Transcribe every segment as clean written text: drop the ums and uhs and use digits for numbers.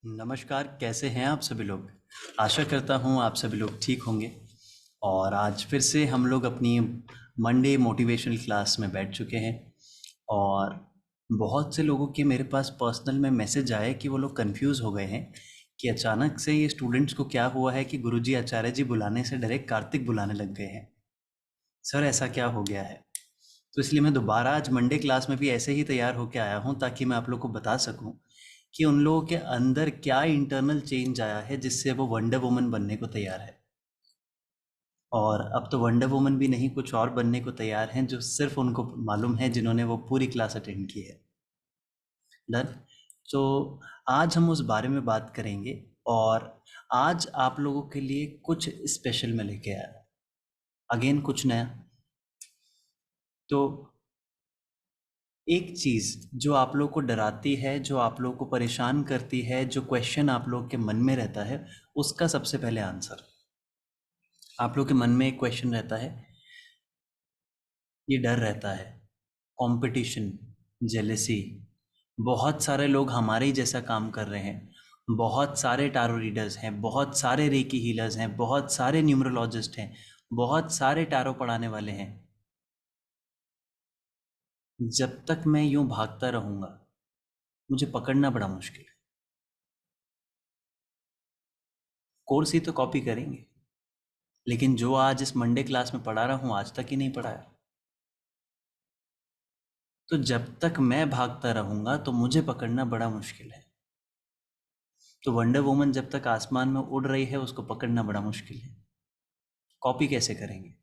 नमस्कार, कैसे हैं आप सभी लोग। आशा करता हूँ आप सभी लोग ठीक होंगे। और आज फिर से हम लोग अपनी मंडे मोटिवेशनल क्लास में बैठ चुके हैं। और बहुत से लोगों के मेरे पास पर्सनल में मैसेज आए कि वो लोग कंफ्यूज हो गए हैं कि अचानक से ये स्टूडेंट्स को क्या हुआ है कि गुरुजी आचार्य जी बुलाने से डायरेक्ट कार्तिक बुलाने लग गए हैं। सर ऐसा क्या हो गया है। तो इसलिए मैं दोबारा आज मंडे क्लास में भी ऐसे ही तैयार होकर आया हूँ ताकि मैं आप लोग को बता सकूँ कि उन लोगों के अंदर क्या इंटरनल चेंज आया है जिससे वो वंडर वुमन बनने को तैयार है। और अब तो वंडर वुमन भी नहीं, कुछ और बनने को तैयार हैं जो सिर्फ उनको मालूम है, जिन्होंने वो पूरी क्लास अटेंड की है। डन। तो आज हम उस बारे में बात करेंगे। और आज आप लोगों के लिए कुछ स्पेशल मैं लेके आया, अगेन कुछ नया। तो एक चीज़ जो आप लोग को डराती है, जो आप लोग को परेशान करती है, जो क्वेश्चन आप लोग के मन में रहता है, उसका सबसे पहले आंसर। आप लोग के मन में एक क्वेश्चन रहता है, ये डर रहता है, कंपटीशन, जेलेसी। बहुत सारे लोग हमारे ही जैसा काम कर रहे हैं, बहुत सारे टारो रीडर्स हैं, बहुत सारे रेकी हीलर्स हैं, बहुत सारे न्यूमरोलॉजिस्ट हैं, बहुत सारे टारो पढ़ाने वाले हैं। जब तक मैं यूं भागता रहूंगा मुझे पकड़ना बड़ा मुश्किल है। कोर्स ही तो कॉपी करेंगे, लेकिन जो आज इस मंडे क्लास में पढ़ा रहा हूं आज तक ही नहीं पढ़ाया। तो जब तक मैं भागता रहूंगा तो मुझे पकड़ना बड़ा मुश्किल है। तो वंडर वुमन जब तक आसमान में उड़ रही है उसको पकड़ना बड़ा मुश्किल है। कॉपी कैसे करेंगे।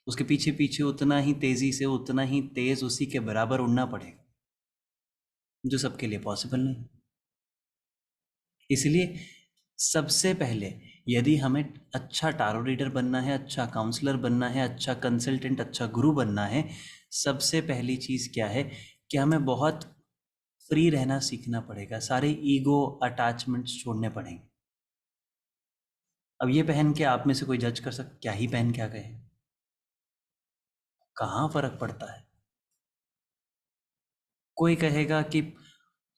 उसके पीछे पीछे उतना ही तेजी से, उतना ही तेज, उसी के बराबर उड़ना पड़ेगा, जो सबके लिए पॉसिबल नहीं। इसलिए सबसे पहले यदि हमें अच्छा टारो रीडर बनना है, अच्छा काउंसलर बनना है, अच्छा कंसल्टेंट, अच्छा गुरु बनना है, सबसे पहली चीज़ क्या है कि हमें बहुत फ्री रहना सीखना पड़ेगा। सारे ईगो अटैचमेंट्स छोड़ने पड़ेंगे। अब ये पहन के आप में से कोई जज कर सकता, क्या ही पहन के आ गए, कहाँ फर्क पड़ता है। कोई कहेगा कि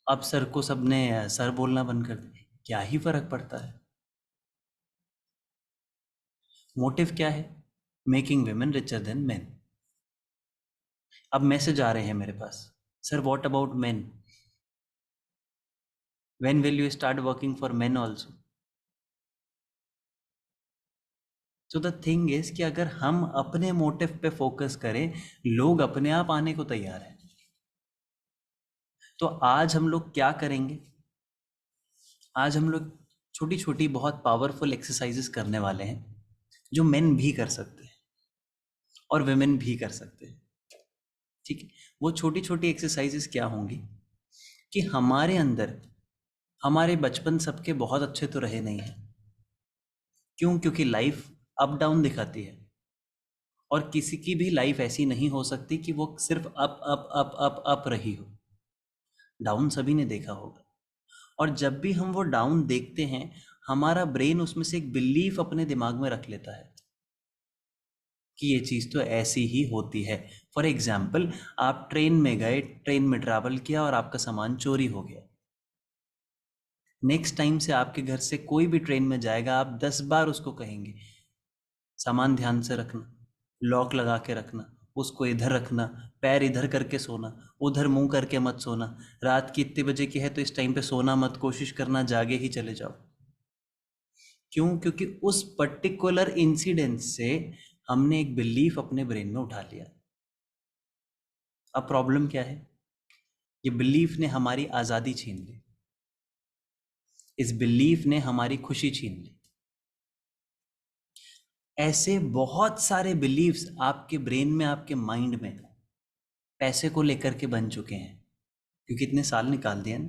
अब सर को सबने सर बोलना बंद कर दिया, क्या ही फर्क पड़ता है। मोटिव क्या है, making women richer than men. अब मैसेज आ रहे हैं मेरे पास, sir what about men, when will you start working for men also. So the thing is कि अगर हम अपने मोटिव पे फोकस करें, लोग अपने आप आने को तैयार हैं। तो आज हम लोग क्या करेंगे, आज हम लोग छोटी छोटी बहुत पावरफुल एक्सरसाइजेस करने वाले हैं जो मेन भी कर सकते हैं और वेमेन भी कर सकते हैं। ठीक है, वो छोटी छोटी एक्सरसाइजेस क्या होंगी कि हमारे अंदर, हमारे बचपन सबके बहुत अच्छे तो रहे नहीं हैं। क्यों? क्योंकि लाइफ अप डाउन दिखाती है, और किसी की भी लाइफ ऐसी नहीं हो सकती कि वो सिर्फ up up up up up रही हो। डाउन सभी ने देखा होगा। और जब भी हम वो डाउन देखते हैं, हमारा ब्रेन उसमें से एक बिलीफ अपने दिमाग में रख लेता है कि ये चीज़ तो ऐसी ही होती है। फॉर एग्जाम्पल, आप ट्रेन में गए, ट्रेन में ट्रैवल किया और आपका सामान चोरी हो गया। नेक्स्ट टाइम से आपके घर से कोई भी ट्रेन में जाएगा, आप 10 बार उसको कहेंगे सामान ध्यान से रखना, लॉक लगा के रखना, उसको इधर रखना, पैर इधर करके सोना, उधर मुंह करके मत सोना, रात की इतने बजे की है तो इस टाइम पे सोना मत, कोशिश करना जागे ही चले जाओ। क्यों? क्योंकि उस पर्टिकुलर इंसिडेंट से हमने एक बिलीफ अपने ब्रेन में उठा लिया। अब प्रॉब्लम क्या है, ये बिलीफ ने हमारी आज़ादी छीन ली, इस बिलीफ ने हमारी खुशी छीन ली। ऐसे बहुत सारे बिलीव्स आपके ब्रेन में, आपके माइंड में पैसे को लेकर के बन चुके हैं, क्योंकि इतने साल निकाल दिए ना।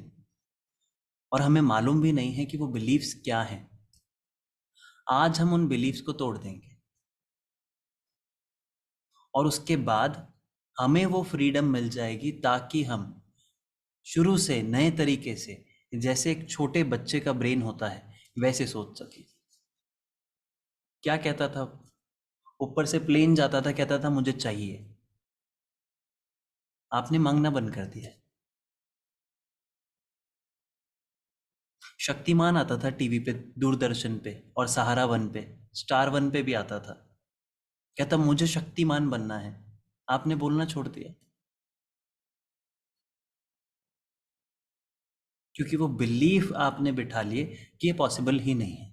और हमें मालूम भी नहीं है कि वो बिलीव्स क्या हैं। आज हम उन बिलीव्स को तोड़ देंगे और उसके बाद हमें वो फ्रीडम मिल जाएगी ताकि हम शुरू से नए तरीके से, जैसे एक छोटे बच्चे का ब्रेन होता है, वैसे सोच सके। क्या कहता था? ऊपर से प्लेन जाता था, कहता था मुझे चाहिए। आपने मांगना बंद कर दिया है। शक्तिमान आता था टीवी पे, दूरदर्शन पे और सहारा वन पे, स्टार वन पे भी आता था। कहता मुझे शक्तिमान बनना है। आपने बोलना छोड़ दिया क्योंकि वो बिलीफ आपने बिठा लिए कि ये पॉसिबल ही नहीं है।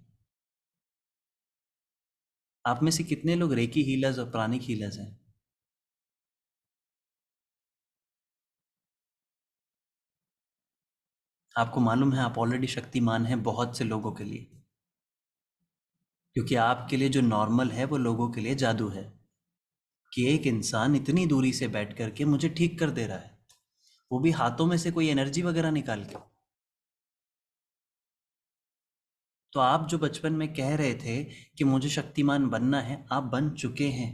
आप में से कितने लोग रेकी हीलर्स और प्राणिक हीलर्स हैं? आपको मालूम है आप ऑलरेडी शक्तिमान हैं बहुत से लोगों के लिए, क्योंकि आपके लिए जो नॉर्मल है वो लोगों के लिए जादू है कि एक इंसान इतनी दूरी से बैठ करके मुझे ठीक कर दे रहा है, वो भी हाथों में से कोई एनर्जी वगैरह निकाल के। तो आप जो बचपन में कह रहे थे कि मुझे शक्तिमान बनना है, आप बन चुके हैं,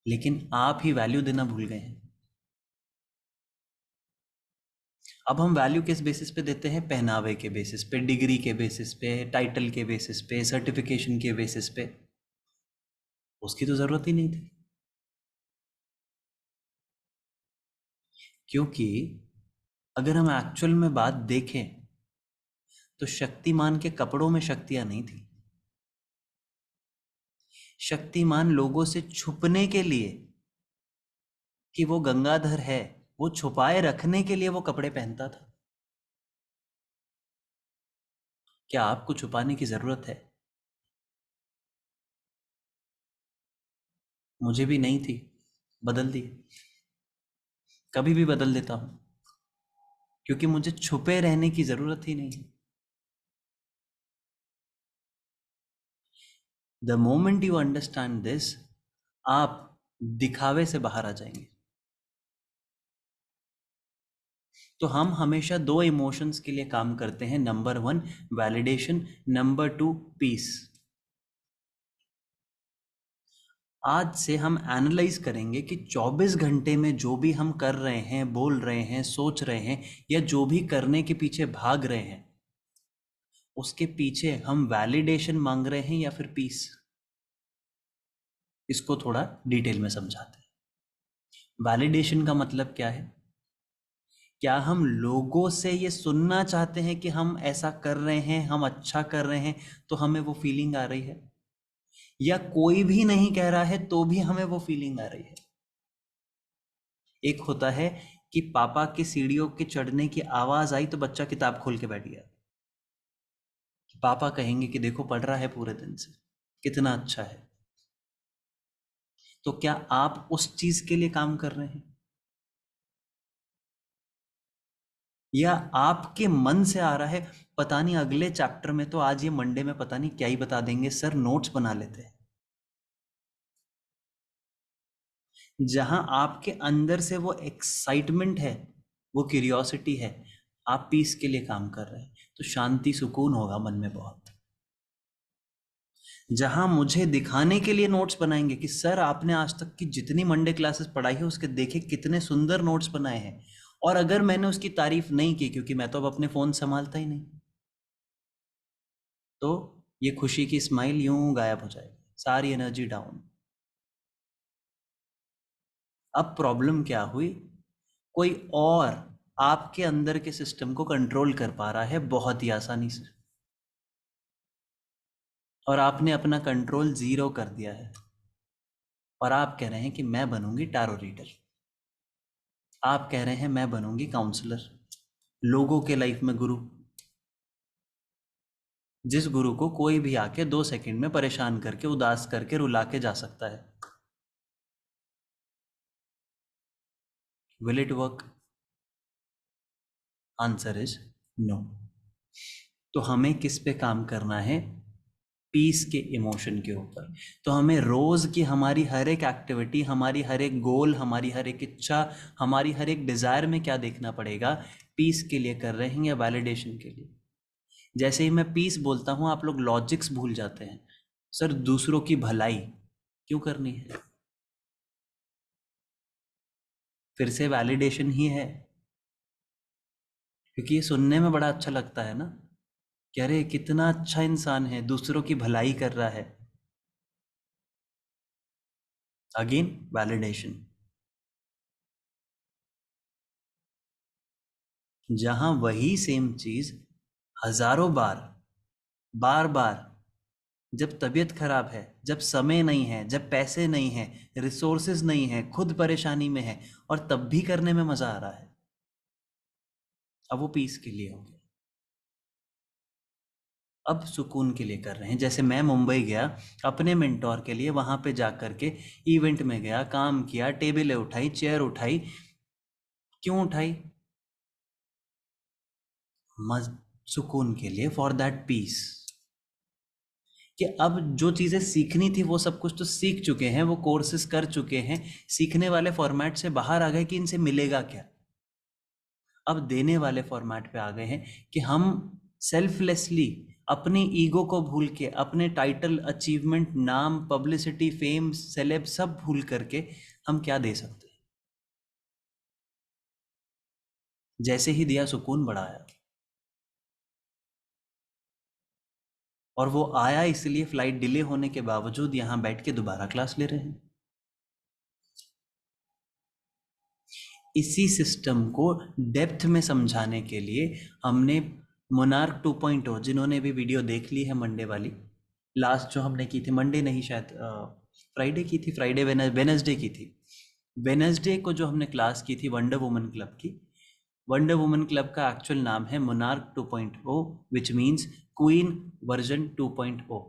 लेकिन आप ही वैल्यू देना भूल गए हैं। अब हम वैल्यू किस बेसिस पे देते हैं? पहनावे के बेसिस पे, डिग्री के बेसिस पे, टाइटल के बेसिस पे, सर्टिफिकेशन के बेसिस पे। उसकी तो जरूरत ही नहीं थी, क्योंकि अगर हम एक्चुअल में बात देखें तो शक्तिमान के कपड़ों में शक्तियां नहीं थी। शक्तिमान लोगों से छुपने के लिए कि वो गंगाधर है, वो छुपाए रखने के लिए वो कपड़े पहनता था। क्या आपको छुपाने की जरूरत है? मुझे भी नहीं थी, बदल दी। कभी भी बदल देता हूं, क्योंकि मुझे छुपे रहने की जरूरत ही नहीं है। The moment you understand this, आप दिखावे से बाहर आ जाएंगे। तो हम हमेशा दो इमोशंस के लिए काम करते हैं। Number one, validation. Number two, peace. आज से हम एनालाइज करेंगे कि 24 घंटे में जो भी हम कर रहे हैं, बोल रहे हैं, सोच रहे हैं, या जो भी करने के पीछे भाग रहे हैं, उसके पीछे हम वैलिडेशन मांग रहे हैं या फिर पीस। इसको थोड़ा डिटेल में समझाते हैं। वैलिडेशन का मतलब क्या है? क्या हम लोगों से ये सुनना चाहते हैं कि हम ऐसा कर रहे हैं, हम अच्छा कर रहे हैं, तो हमें वो फीलिंग आ रही है? या कोई भी नहीं कह रहा है तो भी हमें वो फीलिंग आ रही है? एक होता है कि पापा की सीढ़ियों के चढ़ने की आवाज आई तो बच्चा किताब खोल के बैठ गया, कि पापा कहेंगे कि देखो पढ़ रहा है पूरे दिन से, कितना अच्छा है। तो क्या आप उस चीज के लिए काम कर रहे हैं, या आपके मन से आ रहा है पता नहीं अगले चैप्टर में, तो आज ये मंडे में पता नहीं क्या ही बता देंगे सर, नोट्स बना लेते हैं। जहां आपके अंदर से वो एक्साइटमेंट है, वो क्यूरियोसिटी है, आप पीस के लिए काम कर रहे हैं, तो शांति सुकून होगा मन में बहुत। जहां मुझे दिखाने के लिए नोट्स बनाएंगे कि सर आपने आज तक की जितनी मंडे क्लासेस पढ़ाई है उसके देखे कितने सुंदर नोट्स बनाए हैं, और अगर मैंने उसकी तारीफ नहीं की, क्योंकि मैं तो अब अपने फोन संभालता ही नहीं, तो ये खुशी की स्माइल यूं गायब हो जाएगी, सारी एनर्जी डाउन। अब प्रॉब्लम क्या हुई? कोई और आपके अंदर के सिस्टम को कंट्रोल कर पा रहा है बहुत ही आसानी से, और आपने अपना कंट्रोल जीरो कर दिया है। और आप कह रहे हैं कि मैं बनूंगी टैरो रीडर, आप कह रहे हैं मैं बनूंगी काउंसलर, लोगों के लाइफ में गुरु, जिस गुरु को कोई भी आके 2 सेकंड में परेशान करके, उदास करके, रुला के जा सकता है। Will it work? Answer is no. तो हमें किस पे काम करना है? पीस के इमोशन के ऊपर। तो हमें रोज की हमारी हर एक एक्टिविटी, हमारी हर एक गोल, हमारी हर एक इच्छा, हमारी हर एक डिजायर में क्या देखना पड़ेगा, पीस के लिए कर रहे हैं या वैलिडेशन के लिए। जैसे ही मैं पीस बोलता हूँ आप लोग लॉजिक्स भूल जाते हैं। सर दूसरों की भलाई क्यों करनी है? फिर से वैलिडेशन ही है, क्योंकि ये सुनने में बड़ा अच्छा लगता है ना कि अरे कितना अच्छा इंसान है, दूसरों की भलाई कर रहा है। Again validation. जहां वही सेम चीज हजारों बार, बार बार, जब तबीयत खराब है, जब समय नहीं है, जब पैसे नहीं है, रिसोर्सेज नहीं है, खुद परेशानी में है, और तब भी करने में मजा आ रहा है, अब वो पीस के लिए हो गया। अब सुकून के लिए कर रहे हैं। जैसे मैं मुंबई गया अपने मेंटोर के लिए, वहां पे जा करके इवेंट में गया, काम किया, टेबलें उठाई, चेयर उठाई। क्यों उठाई? मज सुकून के लिए, फॉर दैट पीस। कि अब जो चीज़ें सीखनी थी वो सब कुछ तो सीख चुके हैं, वो कोर्सेज कर चुके हैं, सीखने वाले फॉर्मेट से बाहर आ गए कि इनसे मिलेगा क्या। अब देने वाले फॉर्मेट पे आ गए हैं कि हम सेल्फलेसली अपनी ईगो को भूल के, अपने टाइटल, अचीवमेंट, नाम, पब्लिसिटी, फेम, सेलेब सब भूल करके हम क्या दे सकते हैं। जैसे ही दिया सुकून बढ़ाया, और वो आया इसलिए फ्लाइट डिले होने के बावजूद यहाँ बैठ के दोबारा क्लास ले रहे हैं। इसी सिस्टम को डेप्थ में समझाने के लिए हमने मोनार्क 2.0, जिन्होंने भी वीडियो देख ली है मंडे वाली, लास्ट जो हमने की थी, मंडे नहीं शायद फ्राइडे की थी, फ्राइडे वेनसडे की थी। वेनसडे को जो हमने क्लास की थी वंडर वुमन क्लब की, वंडर वुमन क्लब का एक्चुअल नाम है monarch 2.0, which means queen version 2.0।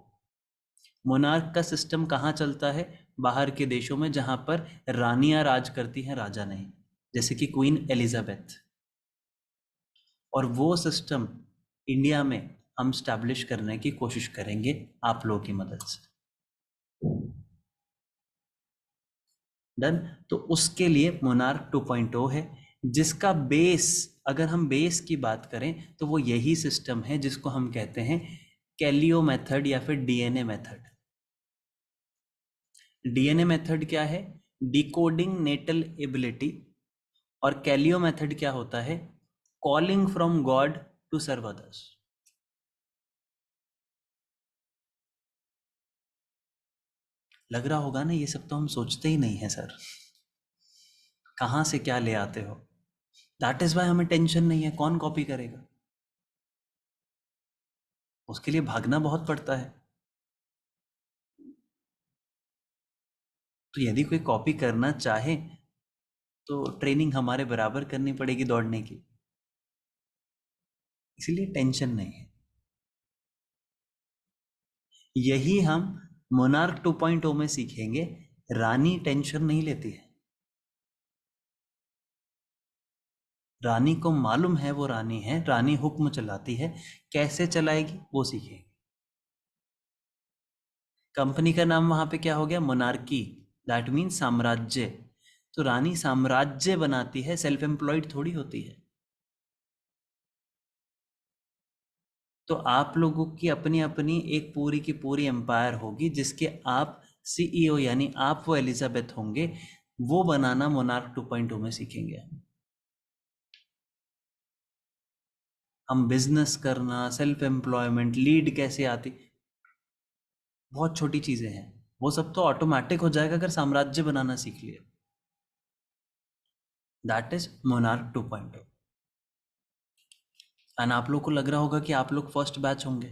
Monarch का सिस्टम कहाँ चलता है? बाहर के देशों में, जहाँ पर रानियां राज करती हैं, राजा नहीं, जैसे कि क्वीन एलिजाबेथ। और वो सिस्टम इंडिया में हम स्टैब्लिश करने की कोशिश करेंगे आप लोगों की मदद से। डन। तो उसके लिए मोनार्क 2.0 है, जिसका बेस, अगर हम बेस की बात करें तो वो यही सिस्टम है जिसको हम कहते हैं कैलियो मेथड या फिर डीएनए मेथड। डीएनए मेथड क्या है? Decoding natal ability. और कैलियो मेथड क्या होता है? Calling from God to serve others. लग रहा होगा ना, ये सब तो हम सोचते ही नहीं है सर, कहाँ से क्या ले आते हो। दैट इज वाई हमें टेंशन नहीं है कौन कॉपी करेगा, उसके लिए भागना बहुत पड़ता है। तो यदि कोई कॉपी करना चाहे तो ट्रेनिंग हमारे बराबर करनी पड़ेगी दौड़ने की, इसीलिए टेंशन नहीं है। यही हम मोनार्क 2.0 में सीखेंगे। रानी टेंशन नहीं लेती है, रानी को मालूम है वो रानी है, रानी हुक्म चलाती है, कैसे चलाएगी वो सीखेगी। कंपनी का नाम वहां पे क्या हो गया? मोनार्की। दैट मीन साम्राज्य। तो रानी साम्राज्य बनाती है, सेल्फ एम्प्लॉयड थोड़ी होती है। तो आप लोगों की अपनी अपनी एक पूरी की पूरी एम्पायर होगी, जिसके आप सीईओ, यानी आप वो एलिजाबेथ होंगे। वो बनाना मोनार्क 2.0 में सीखेंगे हम बिजनेस करना, सेल्फ एम्प्लॉयमेंट, लीड कैसे आती, बहुत छोटी चीजें हैं। वो सब तो ऑटोमेटिक हो जाएगा अगर साम्राज्य बनाना सीख लिया। That is monarch 2.0। एंड आप लोग को लग रहा होगा कि आप लोग फर्स्ट बैच होंगे,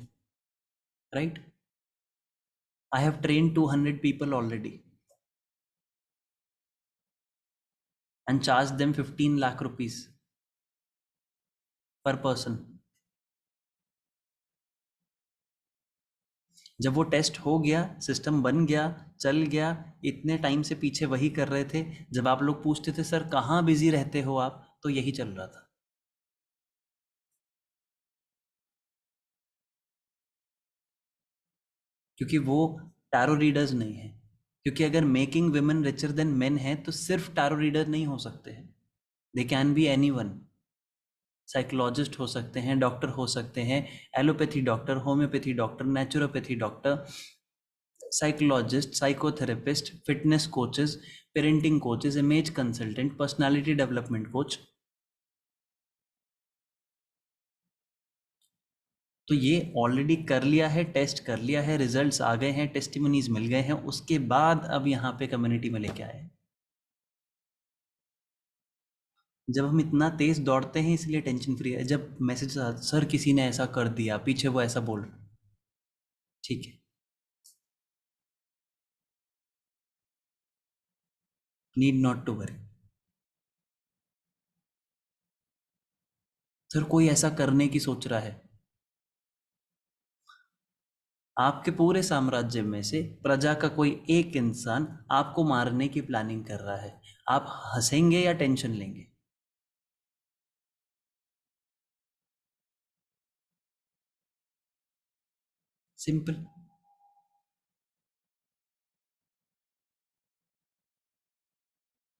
right? I have train 200 people already and charge them 15 lakh rupees per person. जब वो टेस्ट हो गया, सिस्टम बन गया, चल गया, इतने टाइम से पीछे वही कर रहे थे, जब आप लोग पूछते थे सर कहाँ बिजी रहते हो आप, तो यही चल रहा था। क्योंकि वो टैरो रीडर्स नहीं है। क्योंकि अगर making women richer than men है तो सिर्फ टैरो रीडर नहीं हो सकते हैं, they can be anyone. Psychologist हो सकते हैं, डॉक्टर हो सकते हैं, allopathy doctor, homeopathy doctor, naturopathy doctor, psychologist, psychotherapist, fitness coaches, parenting coaches, image consultant, personality development coach. तो ये ऑलरेडी कर लिया है, टेस्ट कर लिया है, रिजल्ट्स आ गए हैं, टेस्टिमोनीज मिल गए हैं, उसके बाद अब यहाँ पे कम्युनिटी में लेके आए। जब हम इतना तेज दौड़ते हैं इसलिए टेंशन फ्री है। जब मैसेज सर किसी ने ऐसा कर दिया, पीछे वो ऐसा बोल रहा, ठीक है, need not to worry. Sir कोई ऐसा करने की सोच रहा है, आपके पूरे साम्राज्य में से प्रजा का कोई एक इंसान आपको मारने की प्लानिंग कर रहा है, आप हंसेंगे या टेंशन लेंगे? सिंपल।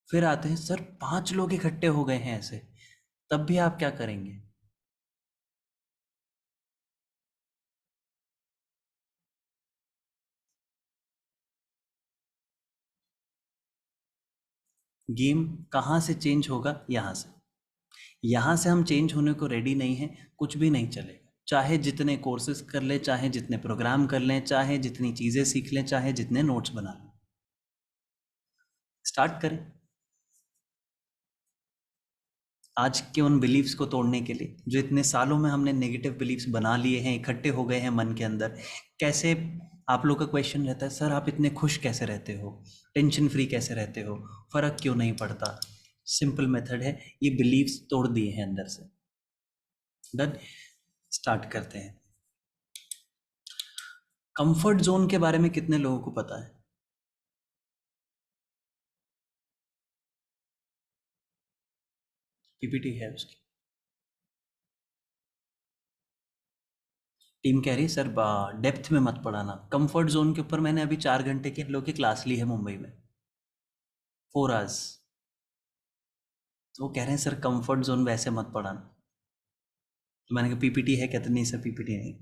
फिर आते हैं सर 5 लोग इकट्ठे हो गए हैं ऐसे, तब भी आप क्या करेंगे? गेम कहाँ से चेंज होगा? यहाँ से। यहाँ से हम चेंज होने को रेडी नहीं हैं, कुछ भी नहीं चलेगा। चाहे जितने कोर्सेज कर लें, चाहे जितने प्रोग्राम कर लें, चाहे जितनी चीज़ें सीख लें, चाहे जितने नोट्स बना लें, स्टार्ट करें आज के उन बिलीव्स को तोड़ने के लिए जो इतने सालों में हमने नेगेटिव बिलीव्स बना लिए हैं, इकट्ठे हो गए हैं मन के अंदर। कैसे? आप लोग का क्वेश्चन रहता है सर आप इतने खुश कैसे रहते हो, टेंशन फ्री कैसे रहते हो, फर्क क्यों नहीं पड़ता? सिंपल मेथड है, ये बिलीव्स तोड़ दिए हैं अंदर से। डन। स्टार्ट करते हैं। कंफर्ट जोन के बारे में कितने लोगों को पता है? पीपीटी है उसकी। टीम कह रही है सर डेप्थ में मत पढ़ाना, कंफर्ट जोन के ऊपर मैंने अभी 4 घंटे की लोग की क्लास ली है मुंबई में, 4 आवर्स। तो वो कह रहे हैं सर कंफर्ट जोन वैसे मत पढ़ाना। तो मैंने कहा पीपीटी है? कहते नहीं सर पीपीटी नहीं।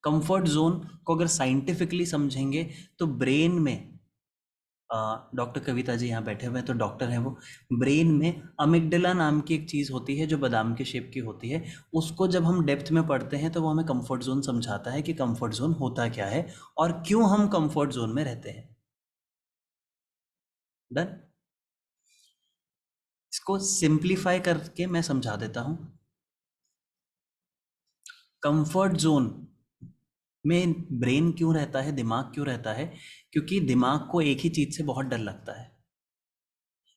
कंफर्ट जोन को अगर साइंटिफिकली समझेंगे तो ब्रेन में, डॉक्टर कविता जी यहाँ बैठे हुए हैं तो डॉक्टर हैं वो, ब्रेन में अमिगडला नाम की एक चीज़ होती है जो बादाम के शेप की होती है। उसको जब हम डेप्थ में पढ़ते हैं तो वो हमें कंफर्ट जोन समझाता है कि कंफर्ट जोन होता क्या है और क्यों हम कंफर्ट जोन में रहते हैं। डन। इसको सिंप्लीफाई करके मैं समझा देता हूँ। कंफर्ट जोन में ब्रेन क्यों रहता है, दिमाग क्यों रहता है? क्योंकि दिमाग को एक ही चीज से बहुत डर लगता है,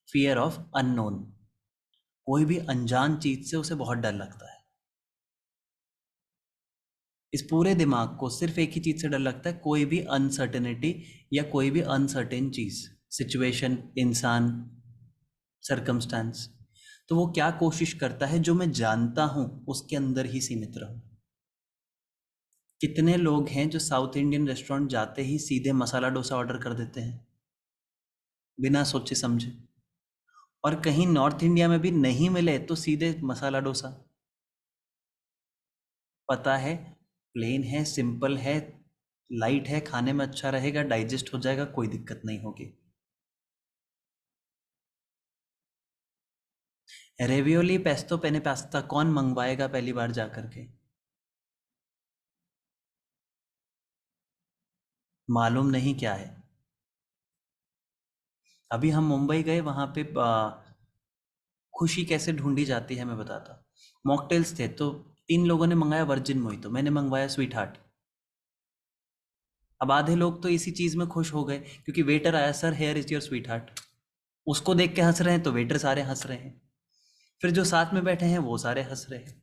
फियर ऑफ अननोन। कोई भी अनजान चीज से उसे बहुत डर लगता है। इस पूरे दिमाग को सिर्फ एक ही चीज से डर लगता है, कोई भी अनसर्टेनिटी या कोई भी अनसर्टेन चीज, सिचुएशन, इंसान, सरकमस्टांस। तो वो क्या कोशिश करता है, जो मैं जानता हूं उसके अंदर ही सीमित रहूं। कितने लोग हैं जो साउथ इंडियन रेस्टोरेंट जाते ही सीधे मसाला डोसा ऑर्डर कर देते हैं बिना सोचे समझे? और कहीं नॉर्थ इंडिया में भी नहीं मिले तो सीधे मसाला डोसा। पता है, प्लेन है, सिंपल है, लाइट है, खाने में अच्छा रहेगा, डाइजेस्ट हो जाएगा, कोई दिक्कत नहीं होगी। रेवियोली, पेस्तो, पेने पास्ता कौन मंगवाएगा पहली बार जा करके? मालूम नहीं क्या है। अभी हम मुंबई गए, वहां पे खुशी कैसे ढूंढी जाती है मैं बताता हूँ। मॉकटेल्स थे तो 3 लोगों ने मंगाया वर्जिन मोहितो, मैंने मंगवाया स्वीट हार्ट। अब आधे लोग तो इसी चीज में खुश हो गए क्योंकि वेटर आया, sir here is your sweet heart, उसको देख के हंस रहे हैं तो वेटर सारे हंस रहे हैं। फिर जो साथ में बैठे हैं वो सारे हंस रहे हैं।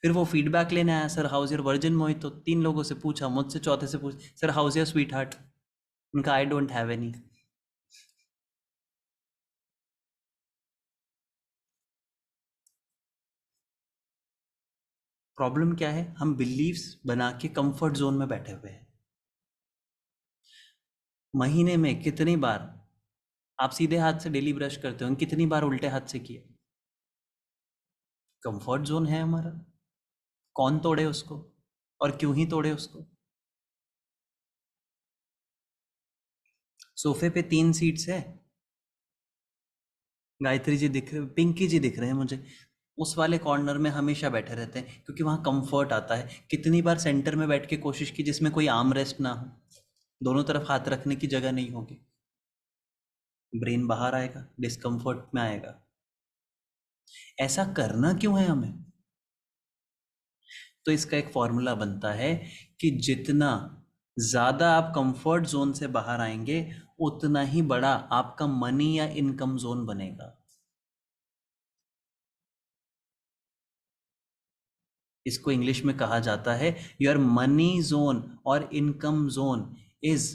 फिर वो फीडबैक लेने आया, sir how's your virgin mojito, 3 लोगों से पूछा, मुझसे चौथे से पूछ, sir how's your sweetheart? उनका I don't have any. Problem क्या है? हम बिलीव्स बना के कंफर्ट जोन में बैठे हुए हैं। महीने में कितनी बार आप सीधे हाथ से डेली ब्रश करते हो, कितनी बार उल्टे हाथ से किए? कंफर्ट जोन है हमारा, कौन तोड़े उसको, और क्यों ही तोड़े उसको? सोफे पे 3 सीट्स है। गायत्री जी दिख रहे, पिंकी जी दिख रहे हैं मुझे, उस वाले कॉर्नर में हमेशा बैठे रहते हैं क्योंकि वहाँ कंफर्ट आता है। कितनी बार सेंटर में बैठ के कोशिश की जिसमें कोई आर्म रेस्ट ना हो, दोनों तरफ हाथ रखने की जगह नहीं होगी, ब्रेन बाहर आएगा, डिस्कम्फर्ट में आएगा। ऐसा करना क्यों है हमें? तो इसका एक फॉर्मूला बनता है कि जितना ज़्यादा आप कंफर्ट जोन से बाहर आएंगे, उतना ही बड़ा आपका मनी या इनकम जोन बनेगा। इसको इंग्लिश में कहा जाता है योर मनी जोन और income zone is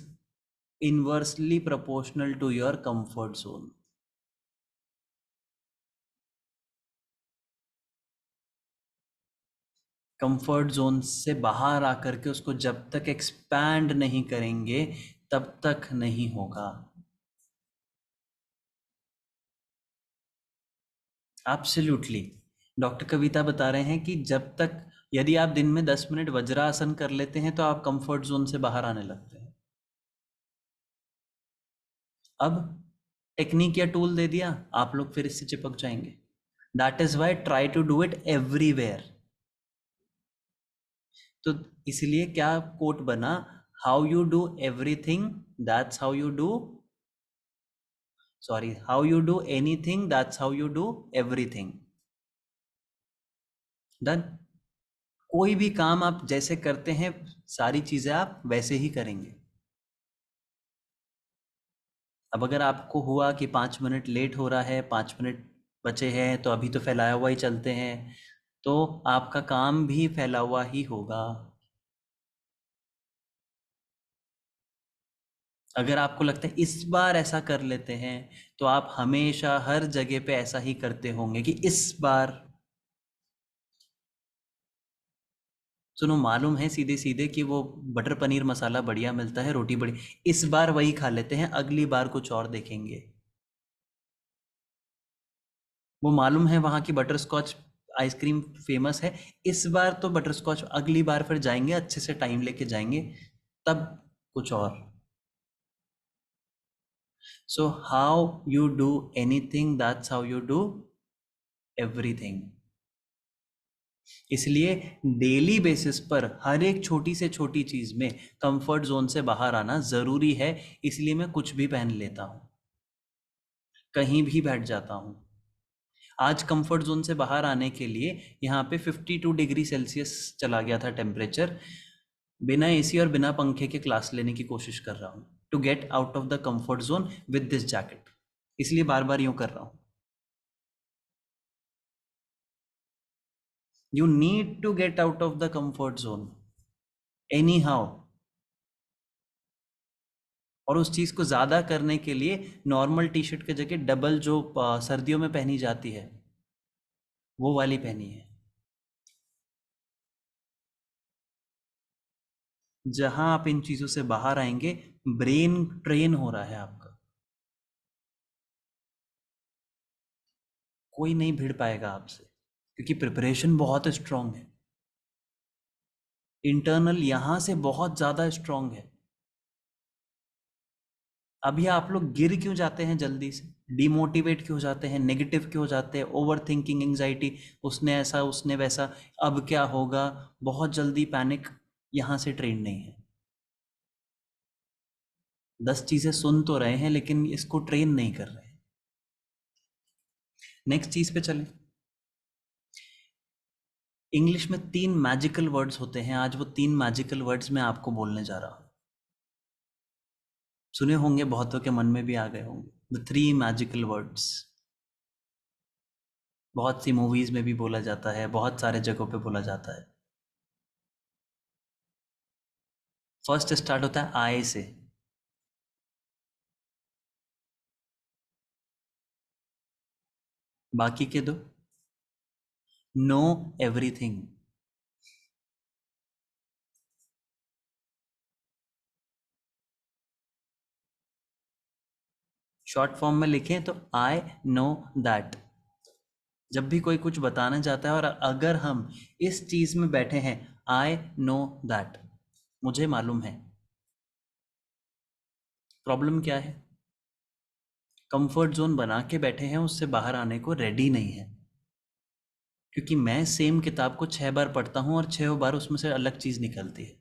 inversely proportional to your comfort zone. Comfort zone से बाहर आकर के उसको जब तक एक्सपैंड नहीं करेंगे, तब तक नहीं होगा। एब्सोल्युटली। डॉक्टर कविता बता रहे हैं कि जब तक, यदि आप दिन में 10 मिनट वज्रासन कर लेते हैं तो आप कंफर्ट जोन से बाहर आने लगते हैं। अब टेक्निक या टूल दे दिया, आप लोग फिर इससे चिपक जाएंगे। That is why try to do it everywhere. तो इसलिए क्या कोट बना, how you do everything that's how you do, sorry, how you do anything that's how you do everything. Done. कोई भी काम आप जैसे करते हैं, सारी चीजें आप वैसे ही करेंगे। अब अगर आपको हुआ कि 5 मिनट लेट हो रहा है, 5 मिनट बचे हैं, तो अभी तो फैलाया हुआ ही चलते हैं, तो आपका काम भी फैला हुआ ही होगा। अगर आपको लगता है इस बार ऐसा कर लेते हैं, तो आप हमेशा हर जगह पे ऐसा ही करते होंगे कि इस बार। सुनो, मालूम है सीधे सीधे कि वो बटर पनीर मसाला बढ़िया मिलता है, रोटी बड़ी, इस बार वही खा लेते हैं, अगली बार कुछ और देखेंगे। वो मालूम है वहाँ की बटर स्कॉच आइसक्रीम फेमस है, इस बार तो बटर स्कॉच, अगली बार फिर जाएंगे, अच्छे से टाइम लेके जाएंगे, तब कुछ और। So how you do anything that's how you do everything. इसलिए डेली बेसिस पर हर एक छोटी से छोटी चीज में कंफर्ट जोन से बाहर आना जरूरी है। इसलिए मैं कुछ भी पहन लेता हूँ, कहीं भी बैठ जाता हूँ। आज कंफर्ट जोन से बाहर आने के लिए यहाँ पे 52 डिग्री सेल्सियस चला गया था टेम्परेचर, बिना एसी और बिना पंखे के क्लास लेने की कोशिश कर रहा हूँ to get out of the comfort zone with this jacket. इसलिए बार बार यूं कर रहा हूँ। You need to get out of the comfort zone anyhow. और उस चीज को ज्यादा करने के लिए नॉर्मल टी शर्ट की जगह डबल जो सर्दियों में पहनी जाती है, वो वाली पहनी है। जहां आप इन चीजों से बाहर आएंगे, ब्रेन ट्रेन हो रहा है आपका, कोई नहीं भिड़ पाएगा आपसे, क्योंकि प्रिपरेशन बहुत स्ट्रांग है, इंटरनल यहां से बहुत ज्यादा स्ट्रांग है। अभी आप लोग गिर क्यों जाते हैं जल्दी से, डिमोटिवेट क्यों हो जाते हैं, नेगेटिव क्यों हो जाते हैं, ओवर थिंकिंग, एंग्जाइटी, उसने ऐसा उसने वैसा, अब क्या होगा, बहुत जल्दी पैनिक, यहाँ से ट्रेन नहीं है। 10 चीजें सुन तो रहे हैं लेकिन इसको ट्रेन नहीं कर रहे हैं। नेक्स्ट चीज पे चलें। इंग्लिश में 3 मैजिकल वर्ड्स होते हैं, आज वो 3 मैजिकल वर्ड्स मैं आपको बोलने जा रहा हूँ। सुने होंगे, बहुतों के मन में भी आ गए होंगे, द 3 मैजिकल वर्ड्स। बहुत सी मूवीज में भी बोला जाता है, बहुत सारे जगहों पे बोला जाता है। फर्स्ट स्टार्ट होता है आई से। बाकी के दो, नो एवरीथिंग। शॉर्ट फॉर्म में लिखें तो आई नो दैट। जब भी कोई कुछ बताना चाहता है और अगर हम इस चीज में बैठे हैं, आई नो दैट, मुझे मालूम है, प्रॉब्लम क्या है? कंफर्ट जोन बना के बैठे हैं, उससे बाहर आने को रेडी नहीं है। क्योंकि मैं सेम किताब को 6 बार पढ़ता हूं और 6 बार उसमें से अलग चीज निकलती है।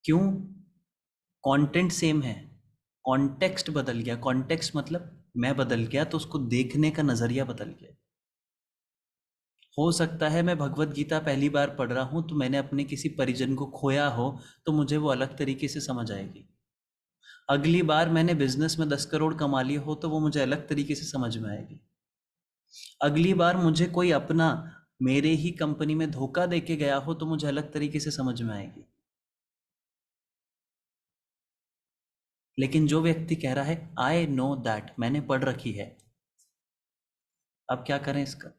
क्यों? कंटेंट सेम है, कॉन्टेक्स्ट बदल गया। कॉन्टेक्स्ट मतलब मैं बदल गया तो उसको देखने का नजरिया बदल गया। हो सकता है मैं भगवत गीता पहली बार पढ़ रहा हूं तो मैंने अपने किसी परिजन को खोया हो, तो मुझे वो अलग तरीके से समझ आएगी। अगली बार मैंने बिजनेस में 10 करोड़ कमा लिए हो तो वो मुझे अलग तरीके से समझ में आएगी। अगली बार मुझे कोई अपना मेरे ही कंपनी में धोखा दे के गया हो तो मुझे अलग तरीके से समझ में आएगी। लेकिन जो व्यक्ति कह रहा है आई नो दैट, मैंने पढ़ रखी है, अब क्या करें इसका?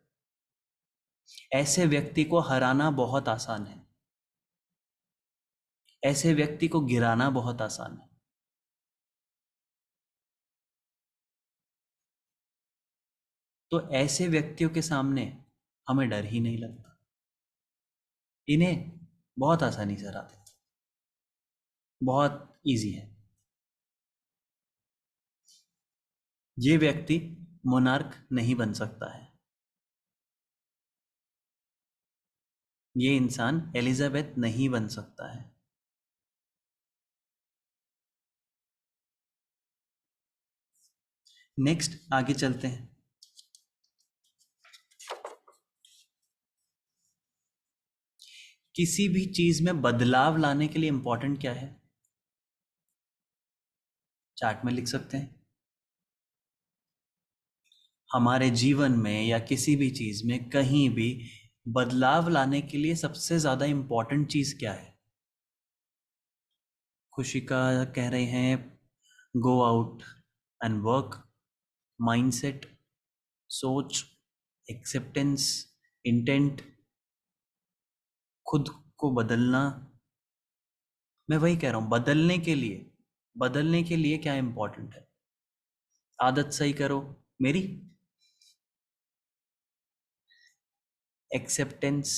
ऐसे व्यक्ति को हराना बहुत आसान है, ऐसे व्यक्ति को गिराना बहुत आसान है। तो ऐसे व्यक्तियों के सामने हमें डर ही नहीं लगता, इन्हें बहुत आसानी से हरा देते, बहुत इजी है। ये व्यक्ति मोनार्क नहीं बन सकता है, ये इंसान एलिजाबेथ नहीं बन सकता है। नेक्स्ट आगे चलते हैं। किसी भी चीज में बदलाव लाने के लिए इंपॉर्टेंट क्या है? चार्ट में लिख सकते हैं। हमारे जीवन में या किसी भी चीज में कहीं भी बदलाव लाने के लिए सबसे ज्यादा इंपॉर्टेंट चीज क्या है? खुशी का कह रहे हैं go out and work, mindset, सोच, एक्सेप्टेंस, इंटेंट, खुद को बदलना। मैं वही कह रहा हूं, बदलने के लिए क्या इंपॉर्टेंट है? आदत सही करो मेरी, एक्सेप्टेंस,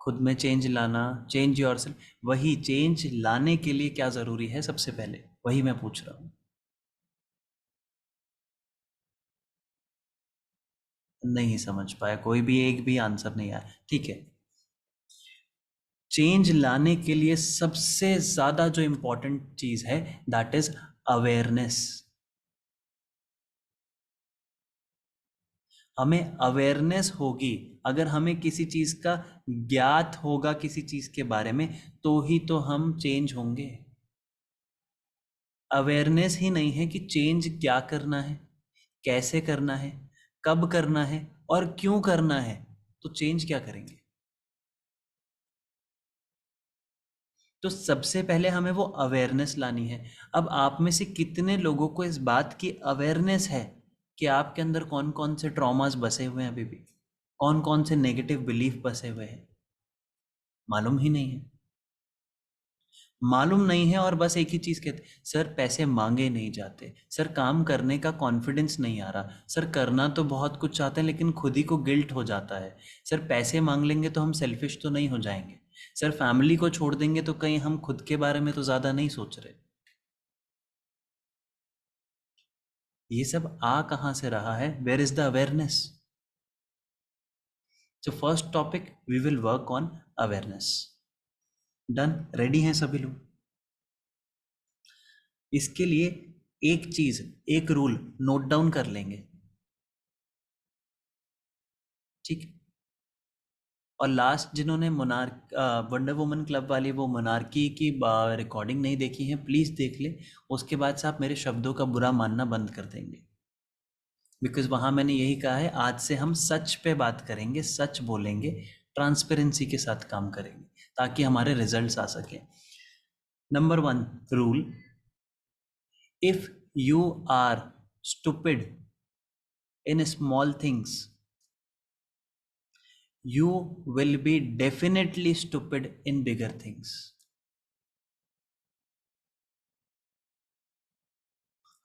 खुद में चेंज लाना, चेंज योरसेल्फ। वही चेंज लाने के लिए क्या जरूरी है सबसे पहले, वही मैं पूछ रहा हूँ। नहीं समझ पाया, कोई भी एक भी आंसर नहीं आया, ठीक है। चेंज लाने के लिए सबसे ज्यादा जो इंपॉर्टेंट चीज है दैट इज अवेयरनेस। हमें अवेयरनेस होगी, अगर हमें किसी चीज का ज्ञात होगा किसी चीज के बारे में, तो ही तो हम चेंज होंगे। अवेयरनेस ही नहीं है कि चेंज क्या करना है, कैसे करना है, कब करना है और क्यों करना है, तो चेंज क्या करेंगे? तो सबसे पहले हमें वो अवेयरनेस लानी है। अब आप में से कितने लोगों को इस बात की अवेयरनेस है कि आपके अंदर कौन कौन से ट्रॉमास बसे हुए हैं अभी भी, कौन कौन से नेगेटिव बिलीफ बसे हुए हैं? मालूम ही नहीं है। मालूम नहीं है और बस एक ही चीज कहते, सर पैसे मांगे नहीं जाते, सर काम करने का कॉन्फिडेंस नहीं आ रहा, सर करना तो बहुत कुछ चाहते हैं लेकिन खुद ही को गिल्ट हो जाता है, सर पैसे मांग लेंगे तो हम सेल्फिश तो नहीं हो जाएंगे, सर फैमिली को छोड़ देंगे तो कहीं हम खुद के बारे में तो ज्यादा नहीं सोच रहे। ये सब आ कहाँ से रहा है? Where is the awareness? So first topic we will work on awareness. Done, ready हैं सभी लोग? इसके लिए एक चीज, एक रूल नोट डाउन कर लेंगे, ठीक? और लास्ट जिन्होंने मोनार्क वंडर वुमन क्लब वाली वो मोनार्की की रिकॉर्डिंग नहीं देखी है, प्लीज देख ले। उसके बाद से आप मेरे शब्दों का बुरा मानना बंद कर देंगे, बिकॉज वहां मैंने यही कहा है आज से हम सच पे बात करेंगे, सच बोलेंगे, ट्रांसपेरेंसी के साथ काम करेंगे ताकि हमारे रिजल्ट्स आ सके। Number one rule, if you are stupid in small things, you will be definitely stupid in bigger things.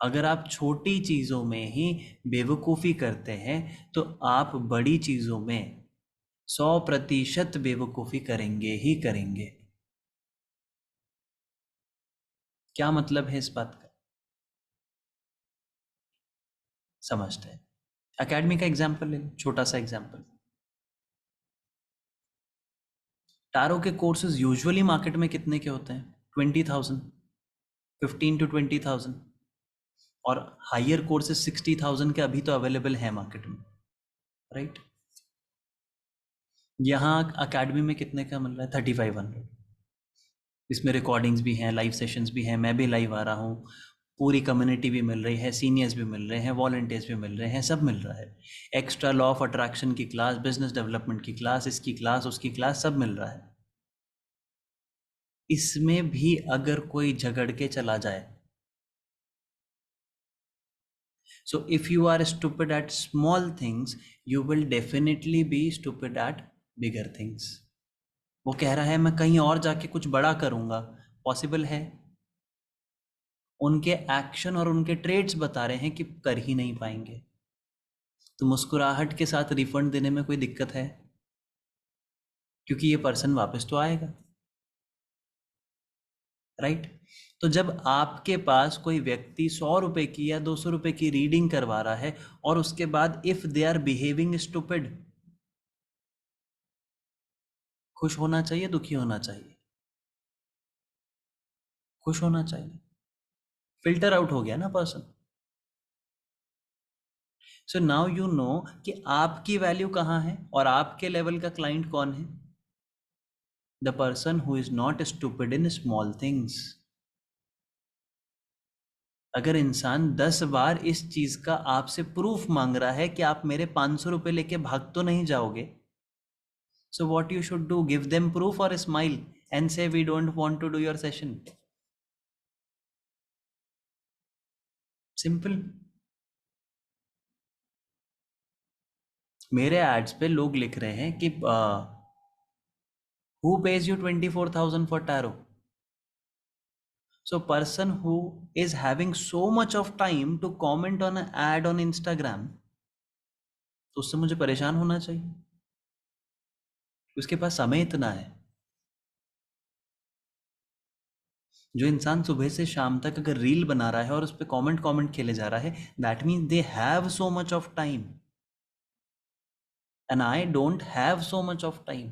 अगर आप छोटी चीज़ों में ही बेवकूफ़ी करते हैं तो आप बड़ी चीज़ों में 100% बेवकूफ़ी करेंगे ही करेंगे। क्या मतलब है इस बात का? समझते हैं। एकेडमी का एग्जाम्पल ले लो, छोटा सा एग्जाम्पल। टारो के कोर्सेज यूजुअली मार्केट में कितने के होते हैं? 20,000, 15 to 20,000। और हायर कोर्सेज 60,000 के अभी तो अवेलेबल है मार्केट में, राइट? यहाँ अकेडमी में कितने का मिल रहा है? 3,500। इसमें रिकॉर्डिंग्स भी हैं, लाइव सेशंस भी हैं, मैं भी लाइव आ रहा हूँ, पूरी कम्युनिटी भी मिल रही है, सीनियर्स भी मिल रहे हैं, वॉलंटियर्स भी मिल रहे हैं, सब मिल रहा है। एक्स्ट्रा लॉ ऑफ अट्रैक्शन की क्लास, बिजनेस डेवलपमेंट की क्लास, इसकी क्लास, उसकी क्लास, सब मिल रहा है। इसमें भी अगर कोई झगड़ के चला जाए, so if you are stupid at small things, you will definitely be stupid at bigger things। वो कह रहा है मैं कहीं और जाके कुछ बड़ा करूंगा, पॉसिबल है? उनके एक्शन और उनके ट्रेड्स बता रहे हैं कि कर ही नहीं पाएंगे। तो मुस्कुराहट के साथ रिफंड देने में कोई दिक्कत है? क्योंकि ये पर्सन वापस तो आएगा, राइट? तो जब आपके पास कोई व्यक्ति 100 रुपए की या 200 रुपए की रीडिंग करवा रहा है और उसके बाद if they are behaving stupid, खुश होना चाहिए, दुखी होना चाहिए? खुश होना चाहिए। फिल्टर आउट हो गया ना person. So now you know कि आपकी वैल्यू कहाँ है और आपके लेवल का क्लाइंट कौन है। The person who is not stupid in small things. अगर इंसान 10 बार इस चीज का आपसे प्रूफ मांग रहा है कि आप मेरे 500 रुपये लेके भाग तो नहीं जाओगे, so what you should do, give them proof और smile and say we don't want to do your session. Simple. मेरे एड्स पे लोग लिख रहे हैं कि who pays you 24,000 for tarot? So person who is having so much of time to comment on an ad on Instagram, तो उससे मुझे परेशान होना चाहिए? उसके पास समय इतना है। जो इंसान सुबह से शाम तक अगर रील बना रहा है और उस पर कमेंट कमेंट खेले जा रहा है, that means they have so much of time and I don't have so much of time.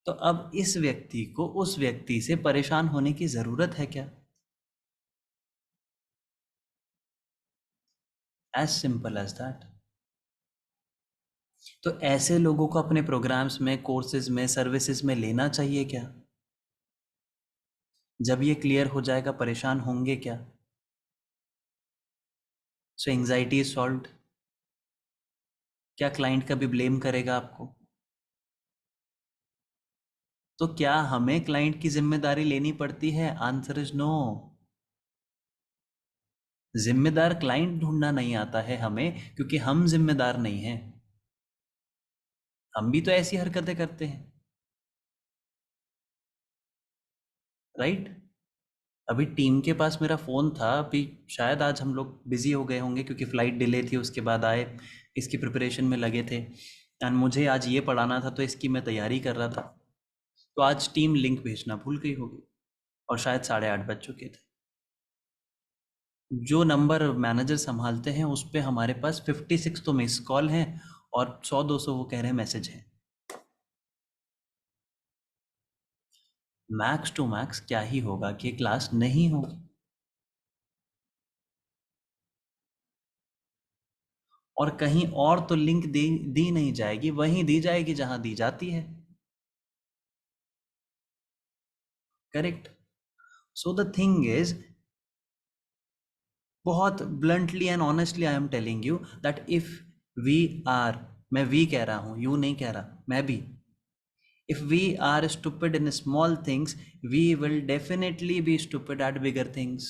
तो अब इस व्यक्ति को उस व्यक्ति से परेशान होने की जरूरत है क्या? As simple as that. तो ऐसे लोगों को अपने प्रोग्राम्स में, कोर्सेज में, सर्विसेज में लेना चाहिए क्या? जब ये क्लियर हो जाएगा परेशान होंगे क्या? सो एंजाइटी इज सॉल्व्ड। क्या क्लाइंट कभी ब्लेम करेगा आपको? तो क्या हमें क्लाइंट की जिम्मेदारी लेनी पड़ती है? Answer is no. जिम्मेदार क्लाइंट ढूंढना नहीं आता है हमें, क्योंकि हम जिम्मेदार नहीं हैं। हम भी तो ऐसी हरकतें करते हैं, राइट? अभी टीम के पास मेरा फ़ोन था, अभी शायद आज हम लोग बिजी हो गए होंगे क्योंकि फ़्लाइट डिले थी, उसके बाद आए, इसकी प्रिपरेशन में लगे थे एंड मुझे आज ये पढ़ाना था तो इसकी मैं तैयारी कर रहा था। तो आज टीम लिंक भेजना भूल गई होगी और शायद 8:30 बज चुके थे। जो नंबर मैनेजर संभालते हैं उस पे हमारे पास 56 तो मिस कॉल हैं और 100-200 वो कह रहे हैं मैसेज हैं। मैक्स टू मैक्स क्या ही होगा कि क्लास नहीं होगी, और कहीं और तो लिंक दी नहीं जाएगी, वहीं दी जाएगी जहां दी जाती है। Correct? So the thing is, बहुत bluntly and honestly I am telling you that if we are, मैं वी कह रहा हूं, यू नहीं कह रहा, मैं भी, if we are stupid in small things, we will definitely be stupid at bigger things।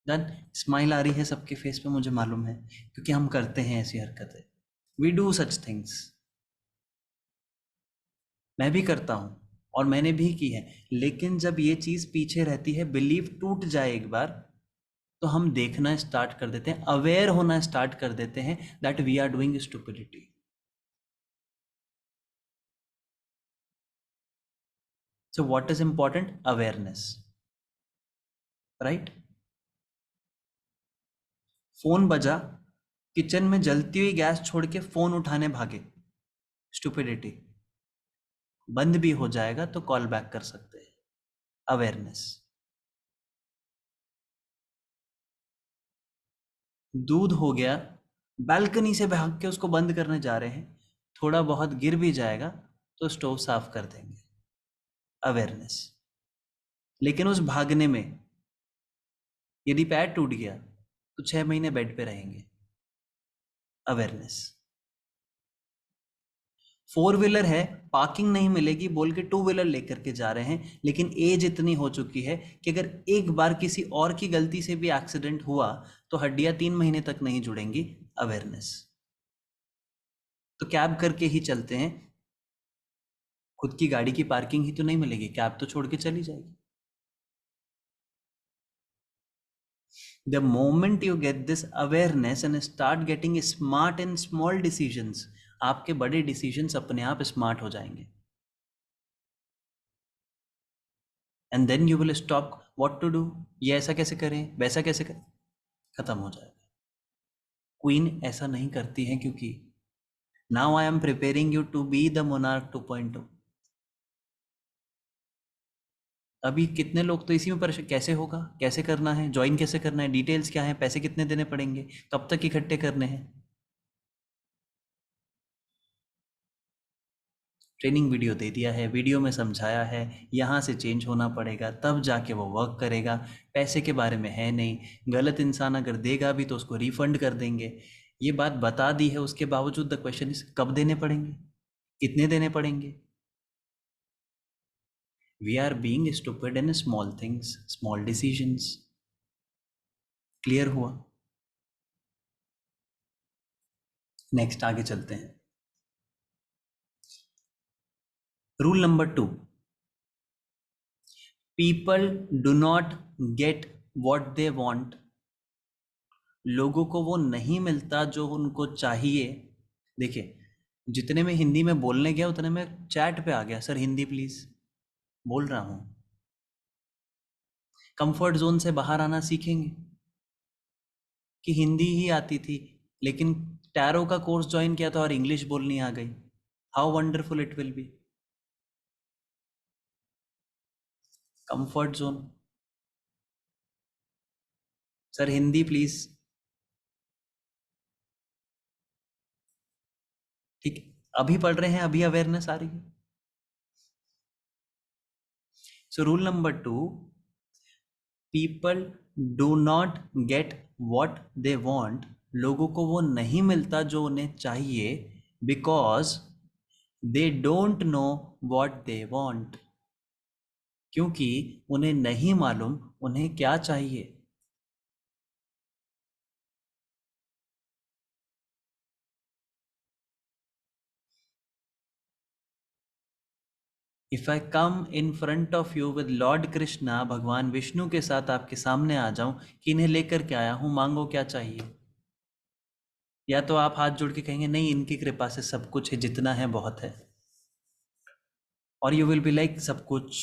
Then smile आ रही है सबके फेस पे, मुझे मालूम है, क्योंकि हम करते हैं ऐसी हरकतें। We do such things. मैं भी करता हूँ और मैंने भी की है, लेकिन जब ये चीज़ पीछे रहती है, बिलीव टूट जाए एक बार, तो हम देखना स्टार्ट कर देते हैं, अवेयर होना स्टार्ट कर देते हैं that we are doing stupidity. So what is important? Awareness, right? Phone बजा, किचन में जलती हुई गैस छोड़ के फोन उठाने भागे, स्टुपिडिटी. बंद भी हो जाएगा तो कॉल बैक कर सकते हैं. अवेयरनेस. दूध हो गया, बालकनी से भाग के उसको बंद करने जा रहे हैं, थोड़ा बहुत गिर भी जाएगा तो स्टोव साफ कर देंगे. अवेयरनेस. लेकिन उस भागने में यदि पैर टूट गया तो 6 महीने बेड पे रहेंगे. अवेयरनेस. फोर व्हीलर है, पार्किंग नहीं मिलेगी बोल के टू व्हीलर लेकर के जा रहे हैं, लेकिन एज इतनी हो चुकी है कि अगर एक बार किसी और की गलती से भी एक्सीडेंट हुआ तो हड्डियां 3 महीने तक नहीं जुड़ेंगी. अवेयरनेस. तो कैब करके ही चलते हैं, खुद की गाड़ी की पार्किंग ही तो नहीं मिलेगी, कैब तो छोड़ के चली जाएगी. The moment you get this awareness and start getting smart in small decisions, आपके बड़े डिसीजंस अपने आप स्मार्ट हो जाएंगे. And then you will stop what to do, ये ऐसा कैसे करें, वैसा कैसे करें, खत्म हो जाएगा. क्वीन ऐसा नहीं करती है, क्योंकि now I am preparing you to be the monarch 2.0. अभी कितने लोग तो इसी में परेशान, कैसे होगा, कैसे करना है, ज्वाइन कैसे करना है, डिटेल्स क्या है, पैसे कितने देने पड़ेंगे, कब तक इकट्ठे करने हैं. ट्रेनिंग वीडियो दे दिया है, वीडियो में समझाया है, यहाँ से चेंज होना पड़ेगा तब जाके वो वर्क करेगा. पैसे के बारे में है नहीं, गलत इंसान अगर देगा भी तो उसको रिफंड कर देंगे. ये बात बता दी है, उसके बावजूद द क्वेश्चन इज कब देने पड़ेंगे, कितने देने पड़ेंगे. We are being stupid in small things, small decisions. Clear हुआ? नेक्स्ट आगे चलते हैं. Rule number 2, people do not get what they want. लोगों को वो नहीं मिलता जो उनको चाहिए. देखिए, जितने में हिंदी में बोलने गया उतने में चैट पे आ गया, सर हिंदी प्लीज, बोल रहा हूँ. कंफर्ट जोन से बाहर आना सीखेंगे. कि हिंदी ही आती थी, लेकिन टैरो का कोर्स ज्वाइन किया था और इंग्लिश बोलनी आ गई. How wonderful it will be. Comfort zone. Sir Hindi please. ठीक. अभी पढ़ रहे हैं, अभी अवेयरनेस आ रही है. So rule number 2, people do not get what they want. लोगों को वो नहीं मिलता जो उन्हें चाहिए, because they don't know what they want. क्योंकि उन्हें नहीं मालूम उन्हें क्या चाहिए. If I come in front of you with Lord Krishna, भगवान विष्णु के साथ आपके सामने आ जाऊं कि इन्हें लेकर के आया हूं, मांगो क्या चाहिए. या तो आप हाथ जोड़ के कहेंगे नहीं, इनकी कृपा से सब कुछ है, जितना है बहुत है. और यू विल बी लाइक सब कुछ.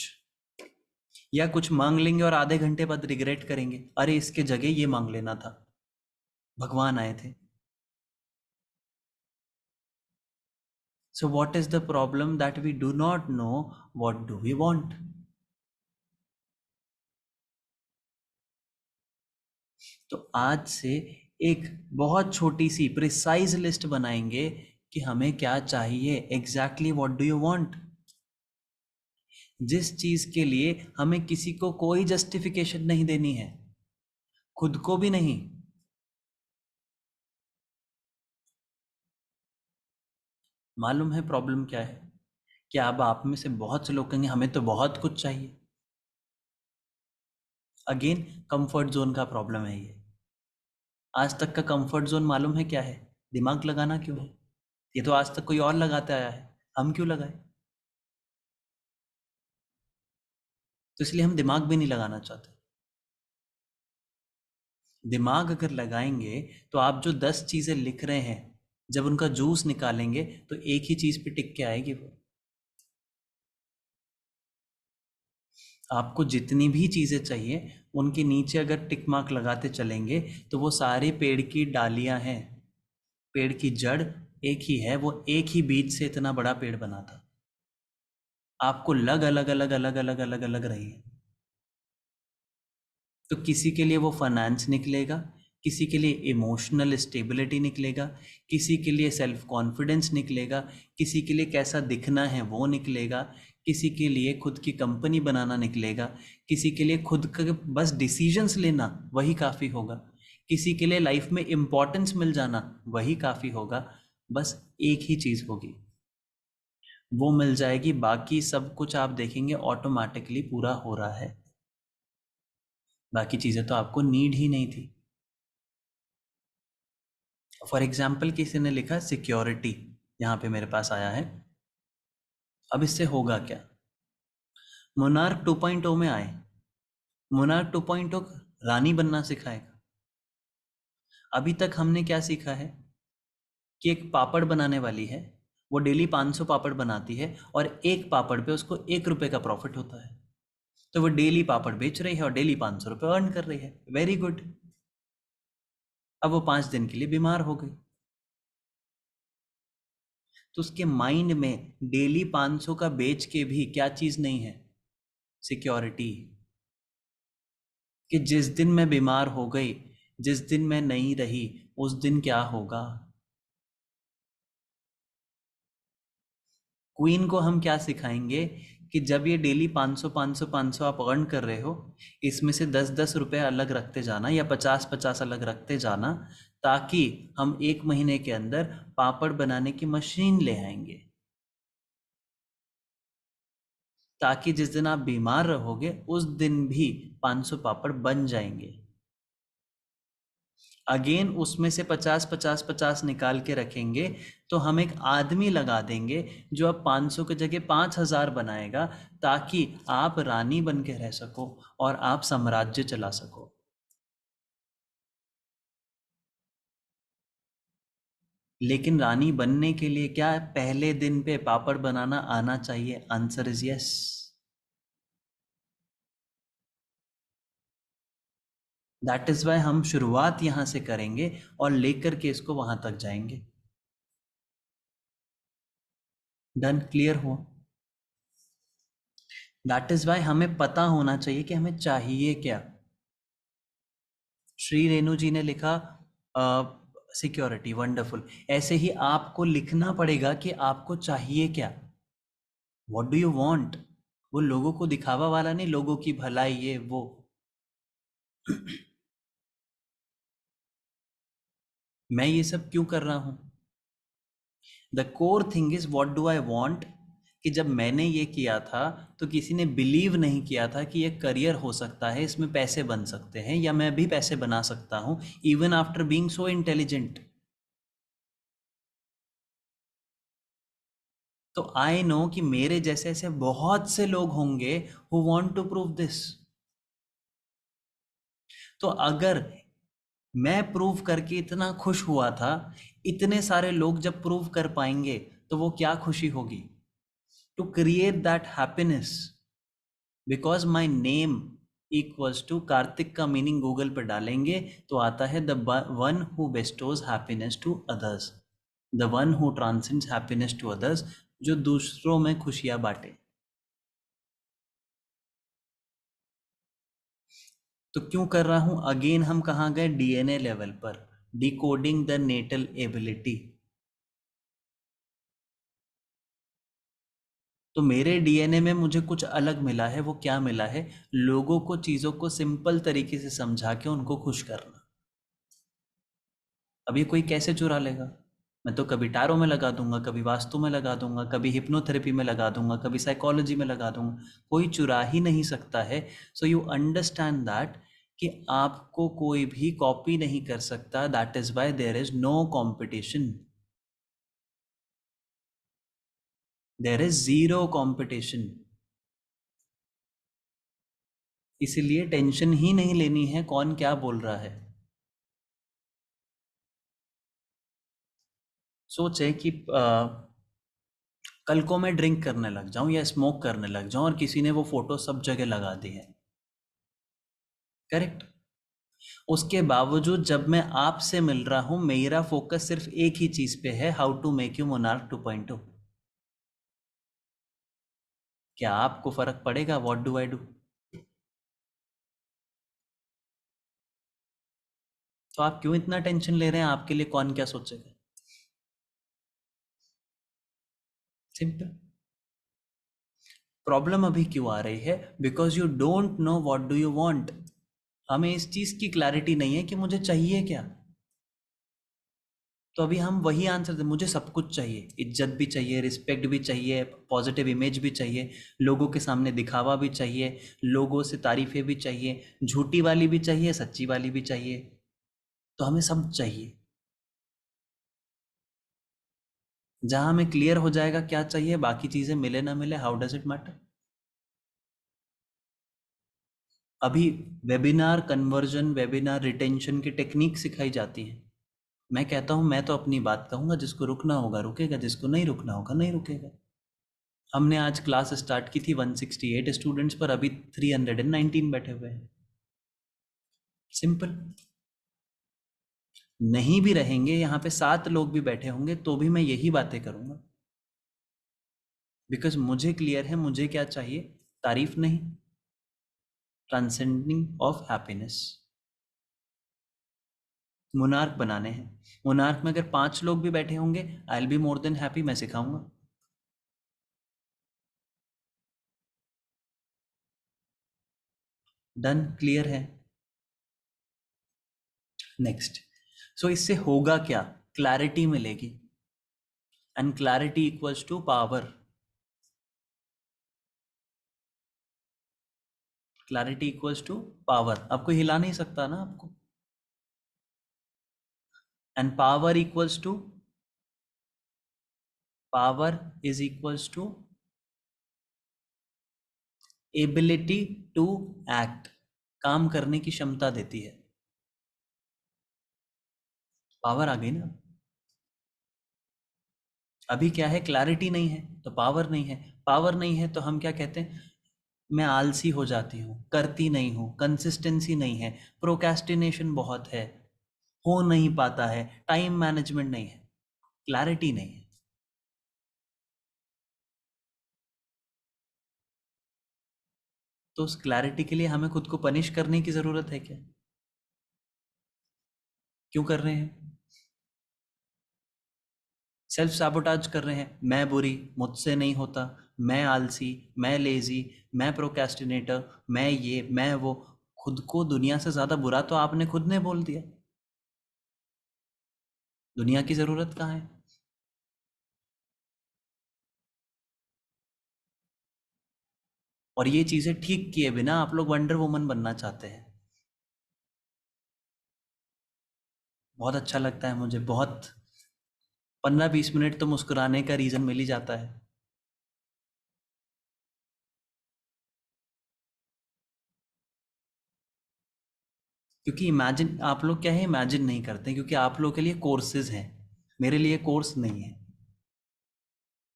या कुछ मांग लेंगे और आधे घंटे बाद रिग्रेट करेंगे, अरे इसके जगह ये मांग लेना था, भगवान आए थे. So what is the problem? That we do not know what do we want. तो आज से एक बहुत छोटी सी प्रिसाइज लिस्ट बनाएंगे कि हमें क्या चाहिए, exactly what do you want. जिस चीज के लिए हमें किसी को कोई जस्टिफिकेशन नहीं देनी है, खुद को भी नहीं. मालूम है प्रॉब्लम क्या है? कि अब आप में से बहुत से लोग कहेंगे हमें तो बहुत कुछ चाहिए. अगेन कंफर्ट जोन का प्रॉब्लम है ये. आज तक का कंफर्ट जोन मालूम है क्या है? दिमाग लगाना क्यों है? ये तो आज तक कोई और लगाता आया है, हम क्यों लगाए? तो इसलिए हम दिमाग भी नहीं लगाना चाहते। दिमाग अगर लगाएंगे तो आप जो 10 चीजें लिख रहे हैं, जब उनका जूस निकालेंगे तो एक ही चीज पे टिक के आएगी वो। आपको जितनी भी चीजें चाहिए उनके नीचे अगर टिक मार्क लगाते चलेंगे तो वो सारे पेड़ की डालियां हैं। पेड़ की जड़ एक ही है, वो एक ही बीज से इतना बड़ा पेड़ बना था। आपको लग अलग अलग अलग अलग अलग अलग रही है। तो किसी के लिए वो फाइनेंस निकलेगा, किसी के लिए इमोशनल स्टेबिलिटी निकलेगा, किसी के लिए सेल्फ कॉन्फिडेंस निकलेगा, किसी के लिए कैसा दिखना है वो निकलेगा, किसी के लिए खुद की कंपनी बनाना निकलेगा, किसी के लिए खुद का बस डिसीजंस लेना वही काफ़ी होगा, किसी के लिए लाइफ में इम्पोर्टेंस मिल जाना वही काफ़ी होगा। बस एक ही चीज़ होगी, वो मिल जाएगी, बाकी सब कुछ आप देखेंगे ऑटोमेटिकली पूरा हो रहा है। बाकी चीज़ें तो आपको नीड ही नहीं थी। फॉर एग्जाम्पल किसी ने लिखा सिक्योरिटी, यहाँ पे मेरे पास आया है। अब इससे होगा क्या? मोनार्क 2.0 में आए, मोनार्क 2.0 रानी बनना सिखाएगा। अभी तक हमने क्या सीखा है कि एक पापड़ बनाने वाली है, वो डेली 500 पापड़ बनाती है और एक पापड़ पे उसको 1 रुपए का प्रॉफिट होता है। तो वो डेली पापड़ बेच रही है और डेली 500 रुपये अर्न कर रही है, वेरी गुड। अब वो 5 दिन के लिए बीमार हो गई, तो उसके माइंड में डेली 500 का बेच के भी क्या चीज़ नहीं है? सिक्योरिटी। कि जिस दिन मैं बीमार हो गई, जिस दिन मैं नहीं रही, उस दिन क्या होगा? क्वीन को हम क्या सिखाएंगे कि जब ये डेली 500 500 500 आप अर्न कर रहे हो, इसमें से 10 10 रुपए अलग रखते जाना या 50 50 अलग रखते जाना, ताकि हम 1 महीने के अंदर पापड़ बनाने की मशीन ले आएंगे, ताकि जिस दिन आप बीमार रहोगे उस दिन भी 500 पापड़ बन जाएंगे। अगेन उसमें से 50 50 50 निकाल के रखेंगे, तो हम एक आदमी लगा देंगे जो अब 500 की जगह 5000 बनाएगा, ताकि आप रानी बन के रह सको और आप साम्राज्य चला सको। लेकिन रानी बनने के लिए क्या पहले दिन पे पापड़ बनाना आना चाहिए? Answer is yes. That is why हम शुरुआत यहां से करेंगे और लेकर के इसको वहां तक जाएंगे। डन, क्लियर हुआ? दैट इज वाई हमें पता होना चाहिए कि हमें चाहिए क्या। श्री रेणु जी ने लिखा सिक्योरिटी, वंडरफुल। ऐसे ही आपको लिखना पड़ेगा कि आपको चाहिए क्या, व्हाट डू यू वांट। वो लोगों को दिखावा वाला नहीं, लोगों की भलाई ये वो। मैं ये सब क्यों कर रहा हूँ? The core thing is what do I want. कि जब मैंने ये किया था तो किसी ने बिलीव नहीं किया था कि ये करियर हो सकता है, इसमें पैसे बन सकते हैं, या मैं भी पैसे बना सकता हूँ even after being so intelligent. तो आई नो कि मेरे जैसे ऐसे बहुत से लोग होंगे who want to prove this. तो अगर मैं प्रूव करके इतना खुश हुआ था, इतने सारे लोग जब प्रूव कर पाएंगे तो वो क्या खुशी होगी। To create that happiness, because my name equals to Kartik का मीनिंग गूगल पर डालेंगे तो आता है the one who bestows happiness to others, the one who transcends happiness to others, जो दूसरों में खुशियां बांटे। तो क्यों कर रहा हूं? अगेन हम कहाँ गए? डीएनए लेवल पर, डिकोडिंग द नेटल एबिलिटी। तो मेरे डीएनए में मुझे कुछ अलग मिला है, वो क्या मिला है? लोगों को चीज़ों को सिंपल तरीके से समझा के उनको खुश करना। अब ये कोई कैसे चुरा लेगा? मैं तो कभी टैरो में लगा दूंगा, कभी वास्तु में लगा दूंगा, कभी हिप्नोथेरेपी में लगा दूंगा, कभी साइकोलॉजी में लगा दूंगा, कोई चुरा ही नहीं सकता है। सो यू अंडरस्टैंड दैट कि आपको कोई भी कॉपी नहीं कर सकता। That is why there is no competition, there is zero competition. इसलिए टेंशन ही नहीं लेनी है कौन क्या बोल रहा है। सोचे कि कल को मैं ड्रिंक करने लग जाऊं या स्मोक करने लग जाऊं और किसी ने वो फोटो सब जगह लगा दी है, करेक्ट। उसके बावजूद जब मैं आपसे मिल रहा हूं मेरा फोकस सिर्फ एक ही चीज पे है, how to make you monarch 2.0। क्या आपको फर्क पड़ेगा व्हाट डू आई डू? तो आप क्यों इतना टेंशन ले रहे हैं आपके लिए कौन क्या सोचेगा? सिंपल। प्रॉब्लम अभी क्यों आ रही है? Because you don't know what do you want. हमें इस चीज की क्लैरिटी नहीं है कि मुझे चाहिए क्या। तो अभी हम वही आंसर दें, मुझे सब कुछ चाहिए, इज्जत भी चाहिए, रिस्पेक्ट भी चाहिए, पॉजिटिव इमेज भी चाहिए, लोगों के सामने दिखावा भी चाहिए, लोगों से तारीफें भी चाहिए, झूठी वाली भी चाहिए, सच्ची वाली भी चाहिए। तो हमें सब चाहिए। जहां हमें क्लियर हो जाएगा क्या चाहिए, बाकी चीजें मिले ना मिले, हाउ डज इट मैटर? अभी वेबिनार कन्वर्जन, वेबिनार रिटेंशन की टेक्निक सिखाई जाती है। मैं कहता हूं मैं तो अपनी बात कहूंगा, जिसको रुकना होगा रुकेगा, जिसको नहीं रुकना होगा नहीं रुकेगा। हमने आज क्लास स्टार्ट की थी 168 स्टूडेंट्स पर, अभी 319 बैठे हुए हैं। सिंपल। नहीं भी रहेंगे यहाँ पे 7 लोग भी बैठे होंगे तो भी मैं यही बातें करूंगा, बिकॉज मुझे क्लियर है मुझे क्या चाहिए। तारीफ नहीं, ट्रांसेंडिंग ऑफ हैप्पीनेस। मोनार्क बनाने हैं। मोनार्क में अगर 5 लोग भी बैठे होंगे I will be more than happy, मैं सिखाऊंगा। डन, क्लियर है। नेक्स्ट। सो इससे होगा क्या? क्लैरिटी मिलेगी, and clarity equals to power. Clarity equals to power. आपको हिला नहीं सकता ना आपको। And power equals to, power is equals to ability to act. काम करने की क्षमता देती है। पावर आ गई ना। अभी क्या है, क्लैरिटी नहीं है तो पावर नहीं है। पावर नहीं है तो हम क्या कहते हैं, मैं आलसी हो जाती हूँ, करती नहीं हूँ, कंसिस्टेंसी नहीं है, प्रोक्रेस्टिनेशन बहुत है, हो नहीं पाता है, टाइम मैनेजमेंट नहीं है, क्लैरिटी नहीं है। तो उस क्लैरिटी के लिए हमें खुद को पनिश करने की जरूरत है क्या? क्यों कर रहे हैं? सेल्फ साबोटाज कर रहे हैं। मैं बुरी, मुझसे नहीं होता, मैं आलसी, मैं लेजी, मैं प्रोक्रेस्टिनेटर, मैं ये मैं वो। खुद को दुनिया से ज्यादा बुरा तो आपने खुद ने बोल दिया। दुनिया की जरूरत कहाँ है? और ये चीजें ठीक किए बिना आप लोग वंडर वुमन बनना चाहते हैं। बहुत अच्छा लगता है मुझे, बहुत। 15-20 मिनट तो मुस्कुराने का रीजन मिल ही जाता है। क्योंकि इमेजिन, आप लोग क्या है इमेजिन नहीं करते, क्योंकि आप लोग के लिए कोर्सेज हैं, मेरे लिए कोर्स नहीं है।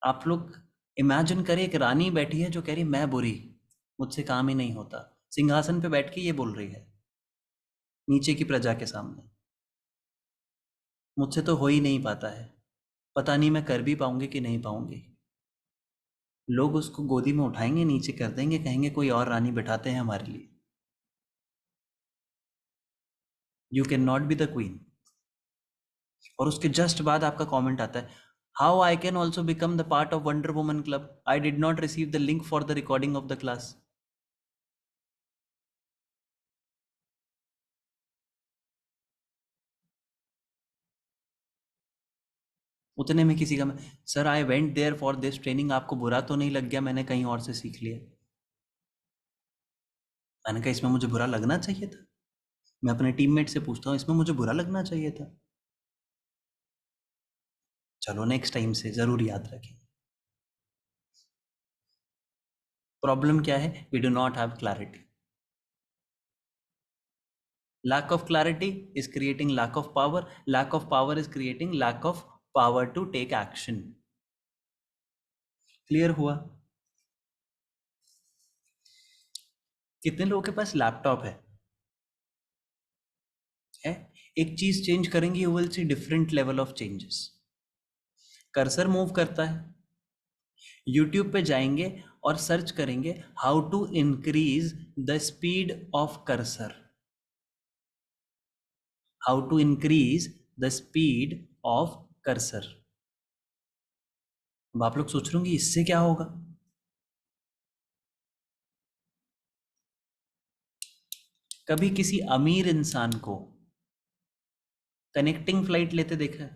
आप लोग इमेजिन करें, एक रानी बैठी है जो कह रही मैं बुरी, मुझसे काम ही नहीं होता, सिंहासन पे बैठ के ये बोल रही है नीचे की प्रजा के सामने, मुझसे तो हो ही नहीं पाता है, पता नहीं मैं कर भी पाऊंगी कि नहीं पाऊंगी। लोग उसको गोदी में उठाएंगे, नीचे कर देंगे, कहेंगे कोई और रानी बैठाते हैं हमारे लिए। You can not be the queen. और उसके जस्ट बाद आपका कमेंट आता है, how I can also become the part of wonder woman club, I did not receive the link for the recording of the class. उतने में किसी का, sir I went there for this training, आपको बुरा तो नहीं लग गया मैंने कहीं और से सीख लिया? मैंने कहा इसमें मुझे बुरा लगना चाहिए था? मैं अपने टीममेट से पूछता हूँ इसमें मुझे बुरा लगना चाहिए था? चलो नेक्स्ट टाइम से जरूर याद रखें। प्रॉब्लम क्या है, we do not have clarity. Lack of clarity is creating lack of power. Lack of power is creating lack of power to take action. Clear हुआ? कितने लोगों के पास लैपटॉप है? एक चीज चेंज करेंगे, you will see different level of changes. Cursor move करता है, यूट्यूब पे जाएंगे और सर्च करेंगे how to increase the speed of cursor, how to increase the speed of cursor. अब आप लोग सोच रहे होंगे इससे क्या होगा? कभी किसी अमीर इंसान को कनेक्टिंग फ्लाइट लेते देखा है?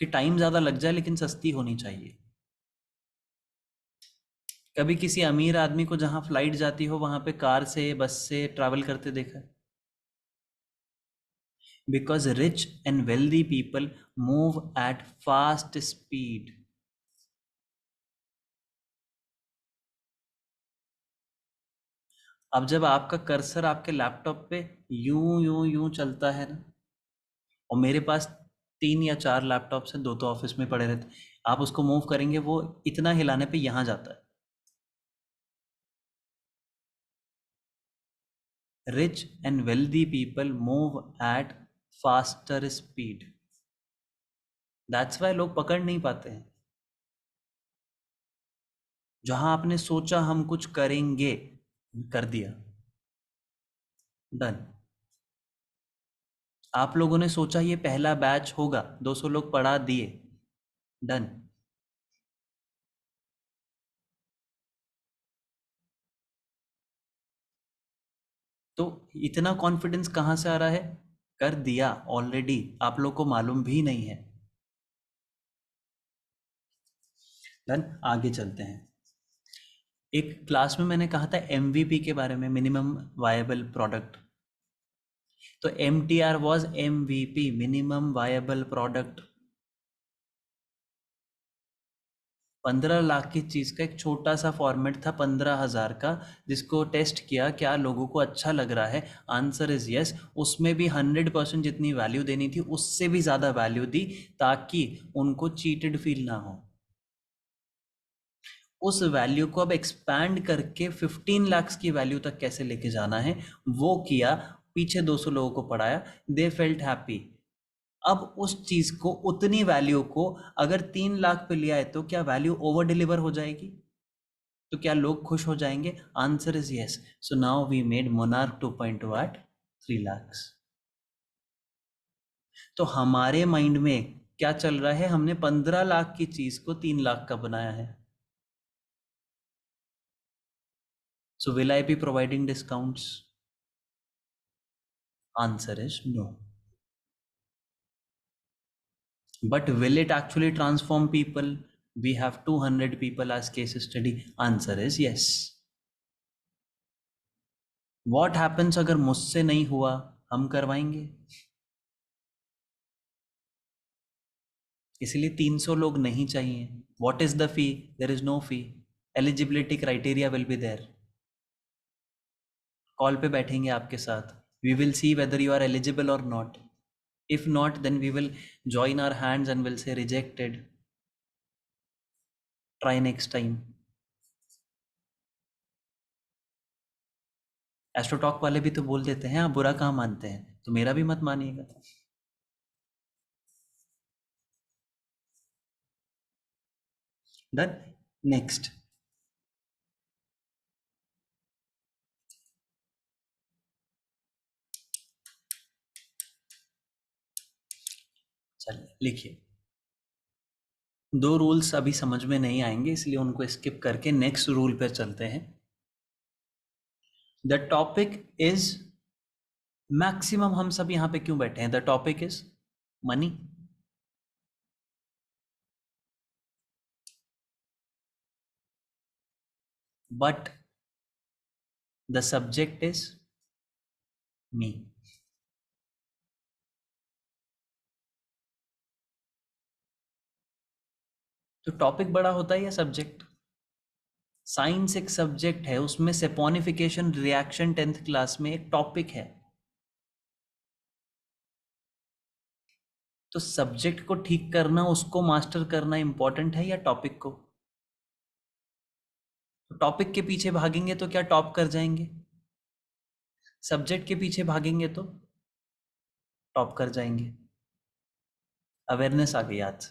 कि टाइम ज्यादा लग जाए लेकिन सस्ती होनी चाहिए. कभी किसी अमीर आदमी को जहां फ्लाइट जाती हो वहां पे कार से बस से ट्रैवल करते देखा है? Because rich and wealthy people move at fast speed. अब जब आपका कर्सर आपके लैपटॉप पे यूं यूं यूं चलता है ना, और मेरे पास 3 या 4 लैपटॉप्स हैं, 2 तो ऑफिस में पड़े रहते हैं, आप उसको मूव करेंगे वो इतना हिलाने पे यहाँ जाता है. Rich and wealthy people move at faster speed. That's why लोग पकड़ नहीं पाते हैं. जहां आपने सोचा हम कुछ करेंगे, कर दिया, डन. आप लोगों ने सोचा ये पहला बैच होगा, 200 लोग पढ़ा दिए, डन. तो इतना कॉन्फिडेंस कहाँ से आ रहा है? कर दिया ऑलरेडी, आप लोग को मालूम भी नहीं है. डन. आगे चलते हैं. एक क्लास में मैंने कहा था एमवीपी के बारे में, मिनिमम वायबल प्रोडक्ट. तो MTR was MVP, minimum viable product. 15 lakh की चीज का एक छोटा सा फॉर्मेट था, 15,000 का, जिसको टेस्ट किया क्या लोगों को अच्छा लग रहा है. Answer is yes. उसमें भी 100% जितनी वैल्यू देनी थी उससे भी ज्यादा वैल्यू दी, ताकि उनको चीटेड फील ना हो. उस वैल्यू को अब एक्सपैंड करके 15 लाख की वैल्यू तक कैसे लेके जाना है वो किया. पीछे 200 लोगों को पढ़ाया, दे फेल्ट हैप्पी. अब उस चीज को, उतनी वैल्यू को अगर 3 लाख पे लिया है तो क्या वैल्यू ओवर डिलीवर हो जाएगी? तो क्या लोग खुश हो जाएंगे? Answer is yes. So now we made monarch 2.2 at 3 lakhs. तो हमारे माइंड में क्या चल रहा है? हमने 15 लाख की चीज को 3 लाख का बनाया है. So will I be providing discounts? Answer is no. But will it actually transform people? We have 200 people as case study. Answer is yes. What happens अगर मुझसे नहीं हुआ? हम करवाएंगे. इसलिए 300 लोग नहीं चाहिए. What is the fee? There is no fee. Eligibility criteria will be there. Call पे बैठेंगे आपके साथ. We will see whether you are eligible or not. If not, then we will join our hands and will say rejected. Try next time. AstroTalk वाले भी तो बोल देते हैं आप बुरा कहाँ मानते हैं, तो मेरा भी मत मानिएगा. डन. नेक्स्ट. चलिए लिखिए. 2 रूल्स अभी समझ में नहीं आएंगे इसलिए उनको स्किप करके नेक्स्ट रूल पे चलते हैं. द टॉपिक इज, मैक्सिमम हम सब यहां पे क्यों बैठे हैं? The topic is money. But the subject is me. तो टॉपिक बड़ा होता है या सब्जेक्ट? साइंस एक सब्जेक्ट है, उसमें सेपोनिफिकेशन रिएक्शन 10th क्लास में एक टॉपिक है. तो सब्जेक्ट को ठीक करना, उसको मास्टर करना इंपॉर्टेंट है या टॉपिक को? तो टॉपिक के पीछे भागेंगे तो क्या टॉप कर जाएंगे? सब्जेक्ट के पीछे भागेंगे तो टॉप कर जाएंगे। अवेयरनेस आ गई आज।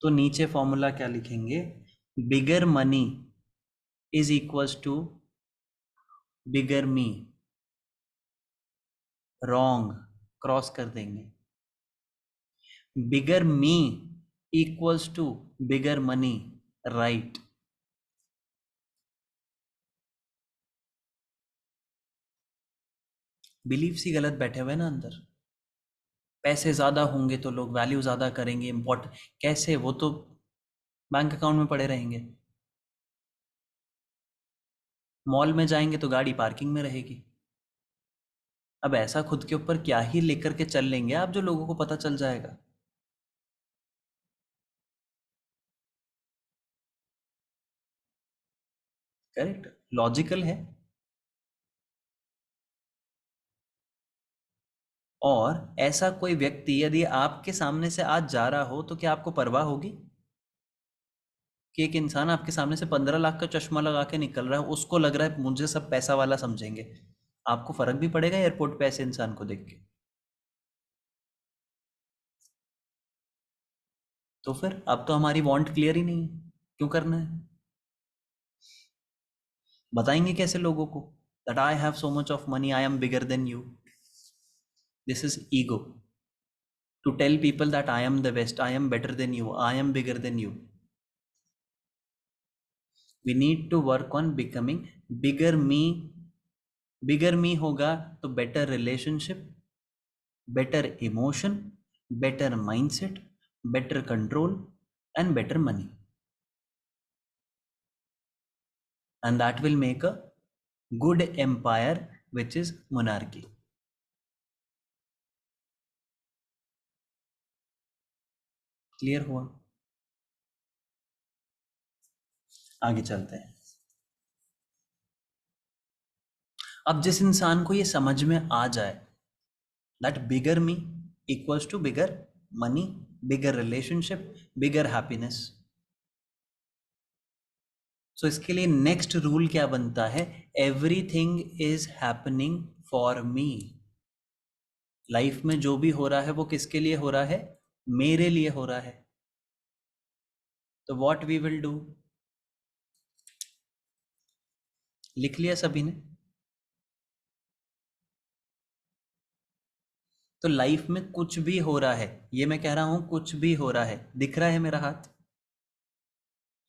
तो नीचे फॉर्मूला क्या लिखेंगे? Bigger money is equals to bigger me. Wrong, cross कर देंगे। Bigger me equals to bigger money, right. Belief ही गलत बैठे हुए ना अंदर। पैसे ज्यादा होंगे तो लोग वैल्यू ज्यादा करेंगे, इम्पोर्टेंट कैसे? वो तो बैंक अकाउंट में पड़े रहेंगे। मॉल में जाएंगे तो गाड़ी पार्किंग में रहेगी। अब ऐसा खुद के ऊपर क्या ही लेकर के चल लेंगे आप जो लोगों को पता चल जाएगा? करेक्ट, लॉजिकल है। और ऐसा कोई व्यक्ति यदि आपके सामने से आज जा रहा हो तो क्या आपको परवाह होगी कि एक इंसान आपके सामने से 15 लाख का चश्मा लगा के निकल रहा है, उसको लग रहा है मुझे सब पैसा वाला समझेंगे? आपको फर्क भी पड़ेगा एयरपोर्ट पे ऐसे इंसान को देख के? तो फिर अब तो हमारी वांट क्लियर ही नहीं है, क्यों करना है? बताएंगे कैसे लोगों को that I have so much of money, I am bigger than you? This is ego. To tell people that I am the best, I am better than you, I am bigger than you. We need to work on becoming bigger me. Bigger me होगा तो better relationship, better emotion, better mindset, better control and better money. And that will make a good empire, which is monarchy. Clear हुआ? आगे चलते हैं। अब जिस इंसान को ये समझ में आ जाए that bigger me equals to bigger money, bigger relationship, bigger happiness, सो इसके लिए नेक्स्ट रूल क्या बनता है? Everything is happening for me. Life में जो भी हो रहा है वो किसके लिए हो रहा है? मेरे लिए हो रहा है। तो व्हाट वी विल डू? लिख लिया सभी ने? तो लाइफ में कुछ भी हो रहा है, ये मैं कह रहा हूं कुछ भी हो रहा है, दिख रहा है मेरा हाथ?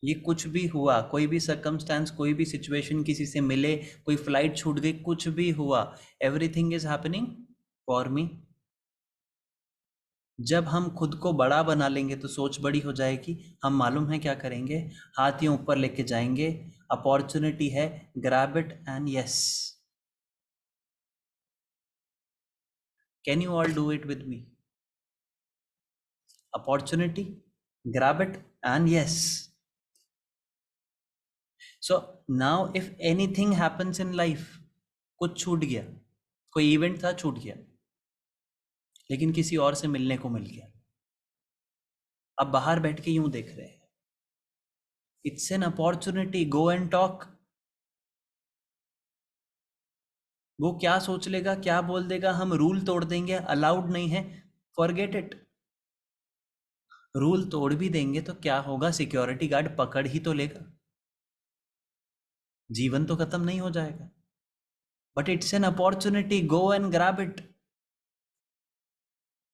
ये कुछ भी हुआ, कोई भी सर्कमस्टेंस, कोई भी सिचुएशन, किसी से मिले, कोई फ्लाइट छूट गई, कुछ भी हुआ, एवरीथिंग इज हैपनिंग फॉर मी। जब हम खुद को बड़ा बना लेंगे तो सोच बड़ी हो जाएगी। हम मालूम है क्या करेंगे? हाथ यूं ऊपर लेके जाएंगे, अपॉर्चुनिटी है, grab it and yes. Can you all do it with me? Opportunity, grab it and yes. So now if anything happens in life, कुछ छूट गया, कोई इवेंट था छूट गया, लेकिन किसी और से मिलने को मिल गया, अब बाहर बैठ के यूं देख रहे हैं, it's an opportunity, go and talk. वो क्या सोच लेगा, क्या बोल देगा, हम रूल तोड़ देंगे, अलाउड नहीं है, फॉरगेट इट। रूल तोड़ भी देंगे तो क्या होगा? सिक्योरिटी गार्ड पकड़ ही तो लेगा, जीवन तो खत्म नहीं हो जाएगा। But it's an opportunity, go and grab it.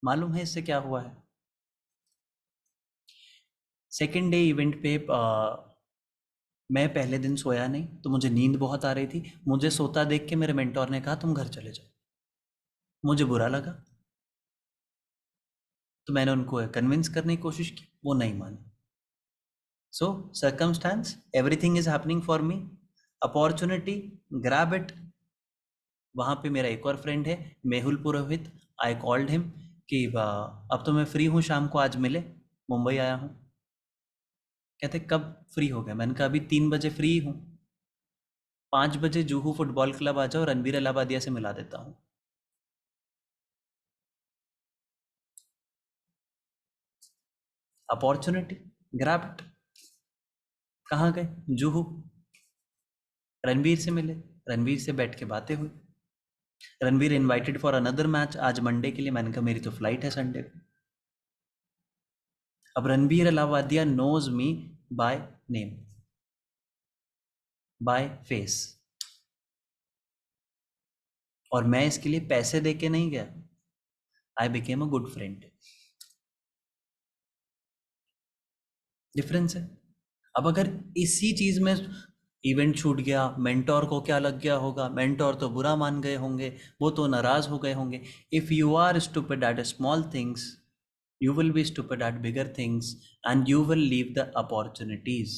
मालूम है इससे क्या हुआ है? सेकेंड डे इवेंट पे मैं पहले दिन सोया नहीं, तो मुझे नींद बहुत आ रही थी। मुझे सोता देख के मेरे मेंटोर ने कहा तुम घर चले जाओ। मुझे बुरा लगा, तो मैंने उनको कन्विंस करने की कोशिश की, वो नहीं माने। So circumstance, everything is happening for me, opportunity, grab it. वहाँ पे मेरा एक और फ्रेंड है, Mehul Purohit. I called him कि अब तो मैं फ्री हूँ, शाम को आज मिले, मुंबई आया हूँ। कहते कब फ्री हो गया? मैंने कहा अभी 3 बजे फ्री हूँ, 5 बजे जूहू फुटबॉल क्लब आ जाओ, रणबीर इलाहाबादिया से मिला देता हूँ। Opportunity grabbed. कहाँ गए? जुहू। रणवीर से मिले, रणवीर से बैठ के बातें हुई। Ranveer invited for another match आज मंडे के लिए, मैंने कहा मेरी तो फ्लाइट है संडे को। अब Ranveer Allahbadia knows me by name, by face, और मैं इसके लिए पैसे दे के नहीं गया। I became a good friend. Difference है। अब अगर इसी चीज में इवेंट छूट गया, मेंटोर को क्या लग गया होगा, मेंटोर तो बुरा मान गए होंगे, वो तो नाराज हो गए होंगे। If you are stupid at small things, you will be stupid at bigger things and you will leave the opportunities.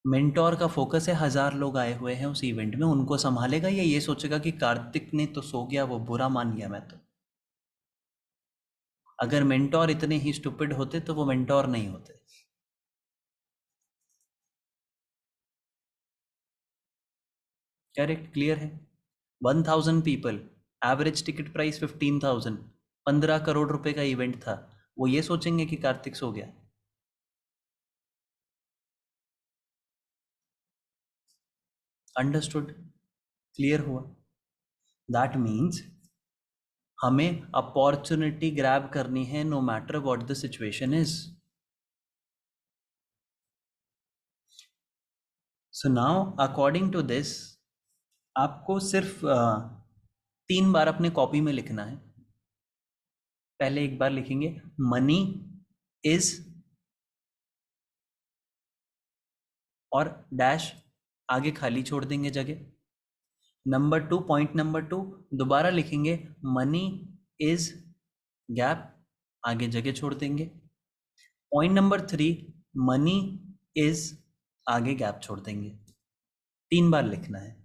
Mentor का फोकस है 1000 लोग आए हुए हैं उस इवेंट में, उनको संभालेगा या ये सोचेगा कि कार्तिक ने तो सो गया, वो बुरा मान गया मैं तो। अगर मेंटोर इतने ही स्टूपिड होते तो वो मेंटोर नहीं होते। करेक्ट, क्लियर है। 1000 people, average ticket price 15,000, 15 crore रुपए का इवेंट था। वो ये सोचेंगे कि कार्तिक सो गया? अंडरस्टूड, क्लियर हुआ। दैट मीन्स हमें अपॉर्चुनिटी ग्रैब करनी है no matter what the situation is. So now according to this, आपको सिर्फ 3 बार अपने कॉपी में लिखना है। पहले एक बार लिखेंगे मनी इज, और डैश, आगे खाली छोड़ देंगे जगह। नंबर 2, पॉइंट नंबर 2, दोबारा लिखेंगे मनी इज गैप, आगे जगह छोड़ देंगे। पॉइंट नंबर 3, मनी इज, आगे गैप छोड़ देंगे। 3 बार लिखना है।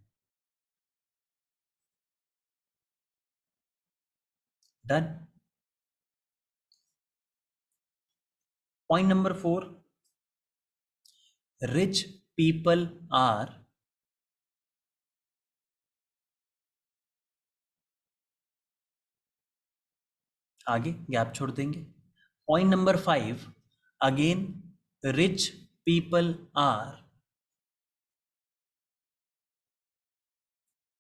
डन। Point number 4, rich people are, आगे गैप छोड़ देंगे। Point number 5, again rich people are,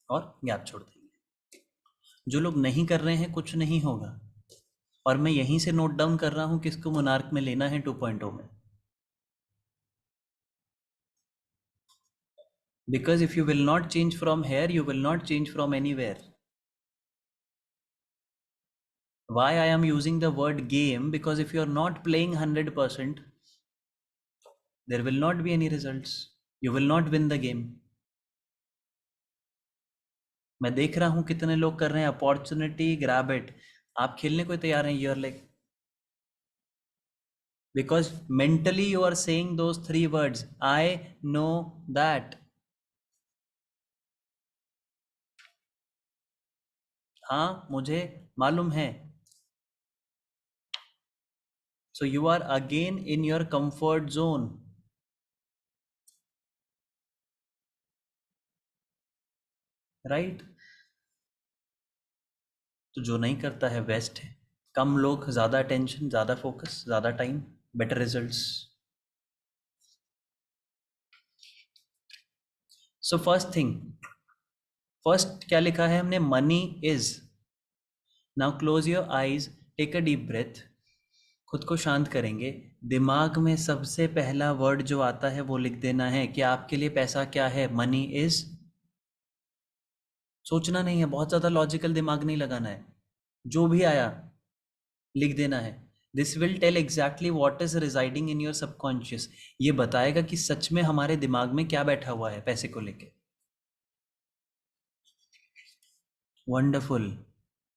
और गैप छोड़ देंगे। जो लोग नहीं कर रहे हैं कुछ नहीं होगा, और मैं यहीं से नोट डाउन कर रहा हूं किसको मोनार्क में लेना है 2.0 में। Because if you will not change from here, you will not change from anywhere. Why I am using the word game? Because if you are not playing 100%, there will not be any results. You will not win the game. मैं देख रहा हूं कितने लोग कर रहे हैं opportunity grab it. आप खेलने को तैयार हैं, you're like, because mentally you are saying those 3 words, I know that. हाँ मुझे मालूम है। So you are again in your comfort zone. Right. तो जो नहीं करता है वेस्ट है। कम लोग, ज़्यादा टेंशन, ज़्यादा फोकस, ज़्यादा time, better results. So first thing, first क्या लिखा है हमने? Money is. Now close your eyes, take a deep breath, खुद को शांत करेंगे। दिमाग में सबसे पहला वर्ड जो आता है वो लिख देना है कि आपके लिए पैसा क्या है। Money is. सोचना नहीं है, बहुत ज़्यादा लॉजिकल दिमाग नहीं लगाना है, जो भी आया लिख देना है। This will tell exactly what is residing in your subconscious. ये बताएगा कि सच में हमारे दिमाग में क्या बैठा हुआ है पैसे को लेके। Wonderful.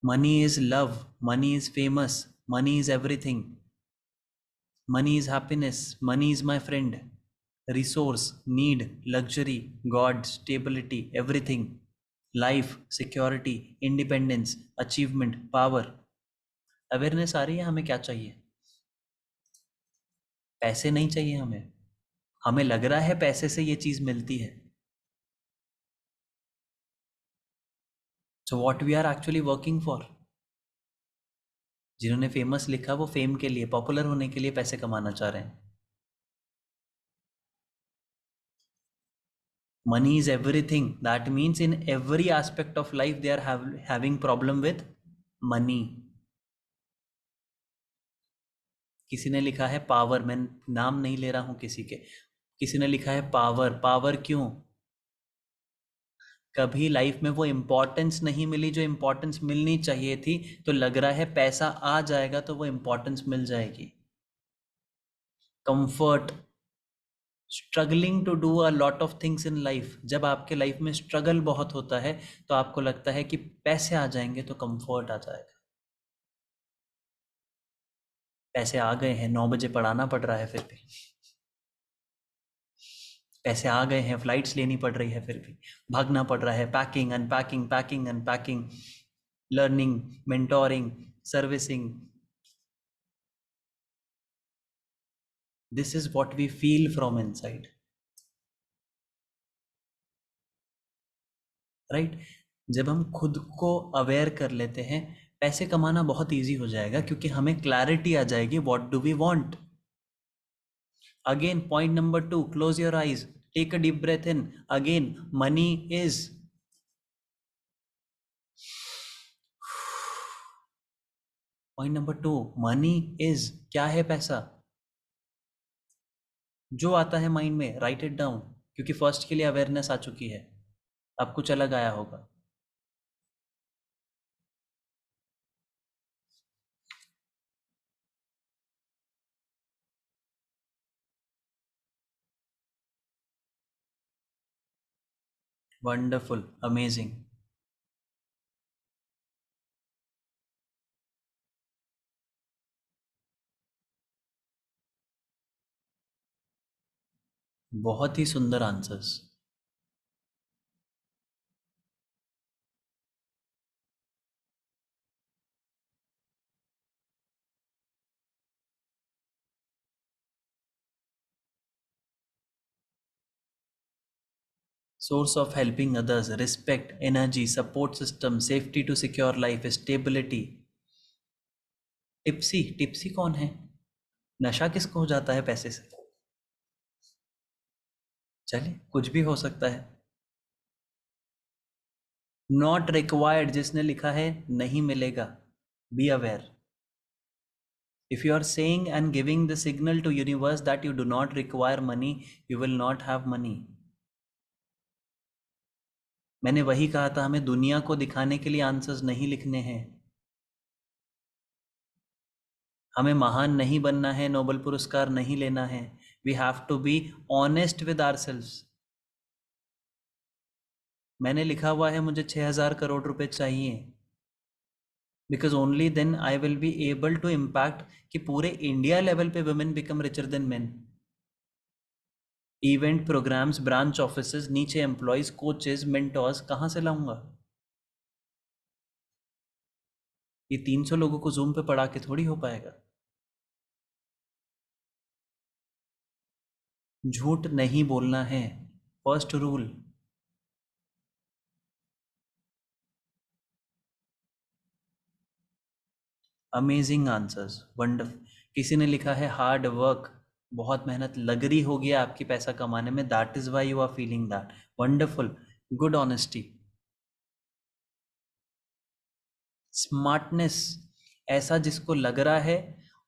Money is love, money is famous, money is everything, money is happiness, money is my friend, resource, need, luxury, God, stability, everything, life, security, independence, achievement, power। Awareness आ रही है हमें क्या चाहिए? पैसे नहीं चाहिए हमें। हमें लग रहा है पैसे से ये चीज मिलती है। So what we are actually working for? जिन्होंने फेमस लिखा वो फेम के लिए, पॉपुलर होने के लिए पैसे कमाना चाह रहे हैं. Money is everything. That means in every aspect of life they are having problem with money. किसी ने लिखा है पावर, मैं नाम नहीं ले रहा हूं किसी के. किसी ने लिखा है पावर. पावर क्यों? कभी लाइफ में वो इम्पोर्टेंस नहीं मिली जो इम्पोर्टेंस मिलनी चाहिए थी, तो लग रहा है पैसा आ जाएगा तो वो इम्पोर्टेंस मिल जाएगी. Comfort. Struggling to do a lot of things in life. जब आपके लाइफ में स्ट्रगल बहुत होता है तो आपको लगता है कि पैसे आ जाएंगे तो कंफर्ट आ जाएगा. पैसे आ गए हैं, 9 बजे पढ़ाना पड़ रहा है फिर भी. पैसे आ गए हैं, फ्लाइट्स लेनी पड़ रही है फिर भी भागना पड़ रहा है. Packing unpacking, packing unpacking, learning, mentoring, servicing. This is what we feel from inside, right? जब हम खुद को अवेयर कर लेते हैं, पैसे कमाना बहुत इजी हो जाएगा क्योंकि हमें क्लैरिटी आ जाएगी what do we want. Again point number 2, close your eyes, take a deep breath in. Again money is. Point number 2, money is. क्या है पैसा? जो आता है माइंड में राइट इट डाउन, क्योंकि फर्स्ट के लिए अवेयरनेस आ चुकी है. अब कुछ अलग आया होगा. Wonderful, amazing. बहुत ही सुंदर answers. Source of helping others, respect, energy, support system, safety to secure life, stability. Tipsy. Tipsy कौन है? नशा किसको हो जाता है पैसे से? चलिए, कुछ भी हो सकता है. नॉट रिक्वायर्ड जिसने लिखा है नहीं मिलेगा. Be aware. If you are saying and giving the signal to universe that you do not require money, you will not have money. मैंने वही कहा था, हमें दुनिया को दिखाने के लिए आंसर्स नहीं लिखने हैं. हमें महान नहीं बनना है, नोबेल पुरस्कार नहीं लेना है. We have to be honest with ourselves. मैंने लिखा हुआ है मुझे 6,000 करोड़ रुपए चाहिए, because only then I will be able to impact कि पूरे इंडिया लेवल पे women become richer than men. Event, programmes, branch offices, नीचे एम्प्लॉयज, कोचेज, मेंटोर्स कहाँ से लाऊंगा? ये 300 लोगों को जूम पे पढ़ा के थोड़ी हो पाएगा. झूठ नहीं बोलना है, first rule. Amazing answers, wonderful. किसी ने लिखा है हार्ड वर्क. बहुत मेहनत लग रही होगी आपकी पैसा कमाने में, that is why you are feeling that. Wonderful. Good honesty. Smartness. ऐसा जिसको लग रहा है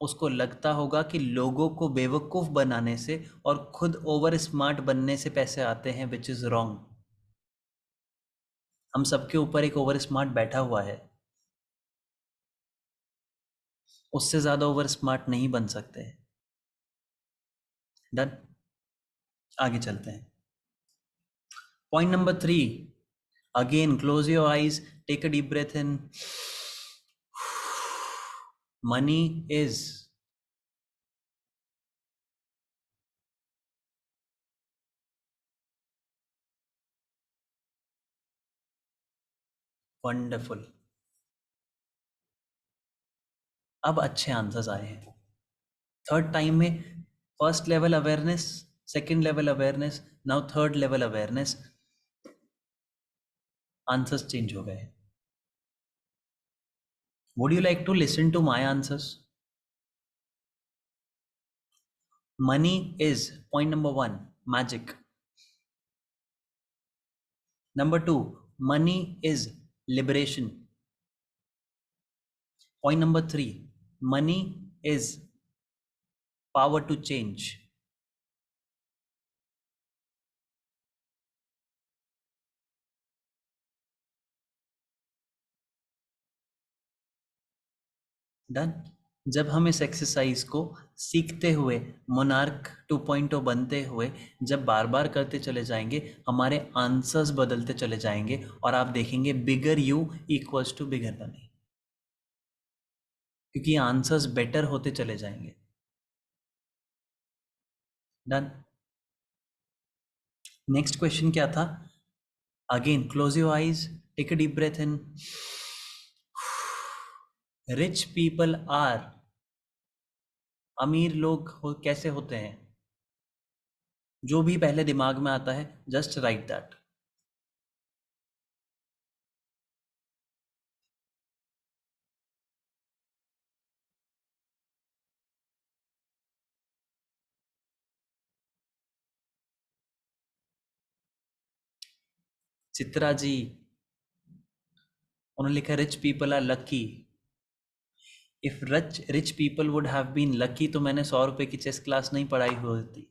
उसको लगता होगा कि लोगों को बेवकूफ़ बनाने से और खुद ओवर स्मार्ट बनने से पैसे आते हैं, विच इज़ रॉन्ग. हम सबके ऊपर एक ओवर स्मार्ट बैठा हुआ है, उससे ज़्यादा ओवर स्मार्ट नहीं बन सकते. डन. आगे चलते हैं. Point number 3. Again close your eyes, take a deep breath in. Money is. Wonderful. अब अच्छे आंसर्स आए हैं. थर्ड टाइम में first level awareness, second level awareness, now third level awareness. Answers change हो गए. Would you like to listen to my answers? Money is point number one, magic. Number two, money is liberation. Point number three, money is power to change. Done. जब हम इस exercise को सीखते हुए monarch 2.0 बनते हुए जब बार बार करते चले जाएंगे, हमारे आंसर्स बदलते चले जाएंगे और आप देखेंगे bigger you equals to bigger money, क्योंकि आंसर्स बेटर होते चले जाएंगे। डन। नेक्स्ट क्वेश्चन क्या था? Again close your eyes, take a deep breath in. Rich people are, अमीर लोग कैसे होते हैं? जो भी पहले दिमाग में आता है just right that. Chitra ji, उन्होंने लिखा rich people are lucky. If rich people would have been lucky तो मैंने 100 रुपए की चेस क्लास नहीं पढ़ाई हुई होती।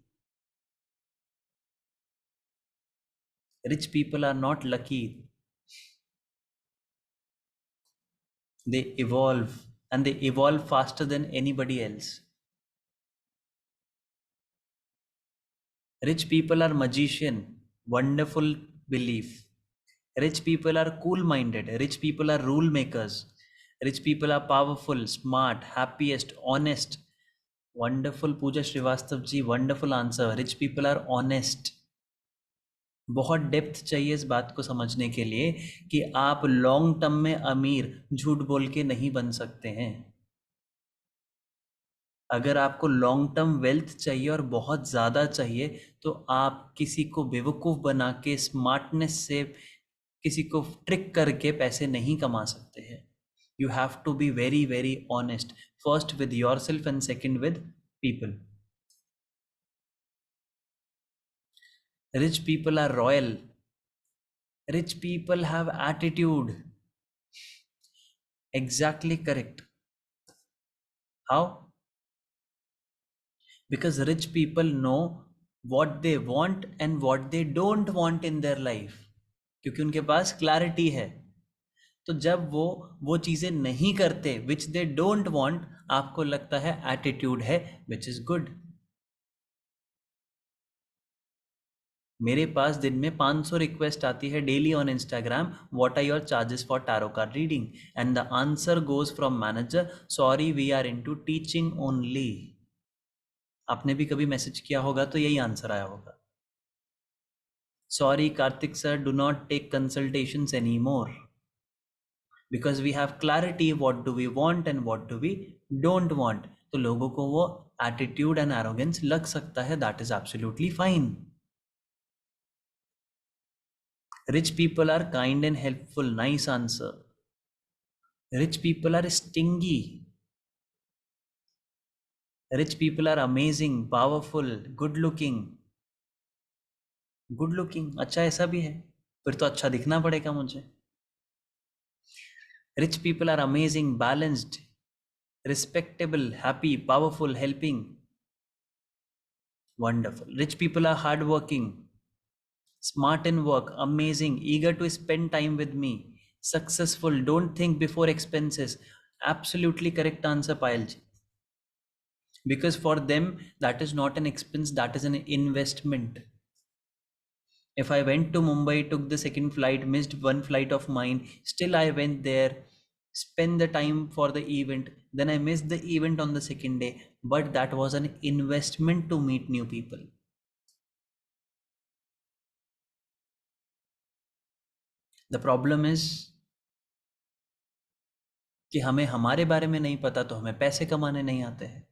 Rich people are not lucky, they evolve and they evolve faster than anybody else. Rich people are magician, wonderful belief. Rich people are cool-minded. Rich people are rule makers. Rich people are powerful, smart, happiest, honest. Wonderful Pooja Srivastav ji, wonderful answer. Rich people are honest. बहुत depth चाहिए इस बात को समझने के लिए कि आप लॉन्ग टर्म में अमीर झूठ बोल के नहीं बन सकते हैं। अगर आपको लॉन्ग टर्म वेल्थ चाहिए और बहुत ज़्यादा चाहिए तो आप किसी को बेवकूफ़ बना के स्मार्टनेस से किसी को ट्रिक करके पैसे नहीं कमा सकते हैं। You have to be very very honest, first with yourself and second with people. Rich people are royal. Rich people have attitude. Exactly correct. How? Because rich people know what they want and what they don't want in their life, क्योंकि उनके पास clarity है। तो जब वो चीज़ें नहीं करते विच they don't want, आपको लगता है एटीट्यूड है, विच इज़ गुड। मेरे पास दिन में 500 रिक्वेस्ट आती है daily on Instagram, what are your charges for tarot card reading, and the answer goes from manager, sorry we are into teaching only. आपने भी कभी मैसेज किया होगा तो यही आंसर आया होगा, sorry Kartik sir, do not take consultations anymore because we have clarity what do we want and what do we don't want. तो लोगों को वो एटीट्यूड एंड एरोगेंस लग सकता है, that is absolutely fine. Rich people are kind and helpful, nice answer. Rich people are stingy. Rich people are amazing, powerful, good looking. Good looking अच्छा ऐसा भी है, फिर तो अच्छा दिखना पड़ेगा मुझे। Rich people are amazing, balanced, respectable, happy, powerful, helping. Wonderful. Rich people are hardworking, smart in work, amazing, eager to spend time with me, successful, don't think before expenses. Absolutely correct answer, Payal. Because for them, that is not an expense, that is an investment. If I went to Mumbai, took the second flight, missed one flight of mine, still I went there, spend the time for the event, then I missed the event on the second day, but that was an investment to meet new people. The problem is कि हमें हमारे बारे में नहीं पता तो हमें पैसे कमाने नहीं आते हैं,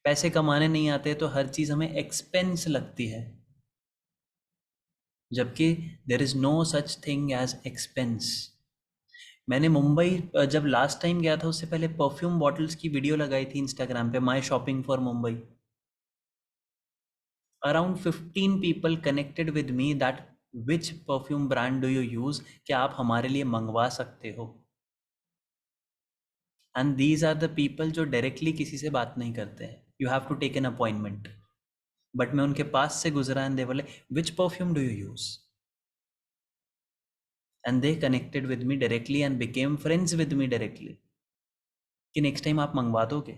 पैसे कमाने नहीं आते तो हर चीज़ हमें एक्सपेंस लगती है, जबकि there is no such thing as expense. मैंने मुंबई जब लास्ट टाइम गया था उससे पहले परफ्यूम बॉटल्स की वीडियो लगाई थी इंस्टाग्राम पे, my shopping for Mumbai. Around 15 people connected with me that which perfume brand do you use, क्या आप हमारे लिए मंगवा सकते हो। And these are the people जो डायरेक्टली किसी से बात नहीं करते हैं, you have to take an appointment. But मैं उनके पास से गुजरा एंड दे बोले which perfume do you use, and they connected with me directly and became friends with me directly कि नेक्स्ट टाइम आप मंगवा दोगे।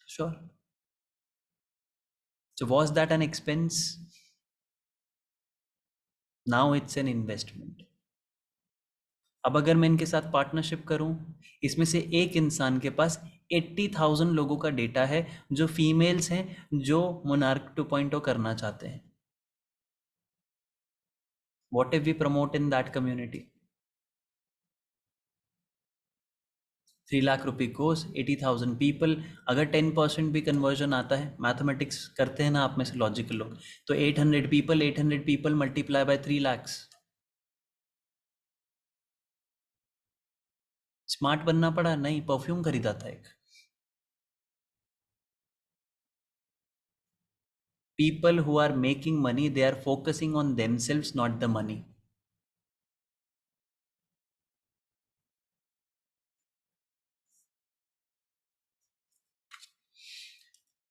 Sure. So was that an expense? Now it's an investment. अब अगर मैं इनके साथ पार्टनरशिप करूं, इसमें से एक इंसान के पास 80,000 लोगों का डेटा है जो फीमेल्स हैं जो मोनार्क 2.0 करना चाहते हैं। What if we promote in that community? 3 lakh रुपए कोर्स, 80,000 पीपल, अगर 10% भी कन्वर्जन आता है, मैथमेटिक्स करते हैं ना आप में से लॉजिकल लोग, तो 800 people multiply by 3 lakhs। Smart बनना पड़ा नहीं, परफ्यूम खरीदा था एक। People who are making money, they are focusing on themselves, not the money.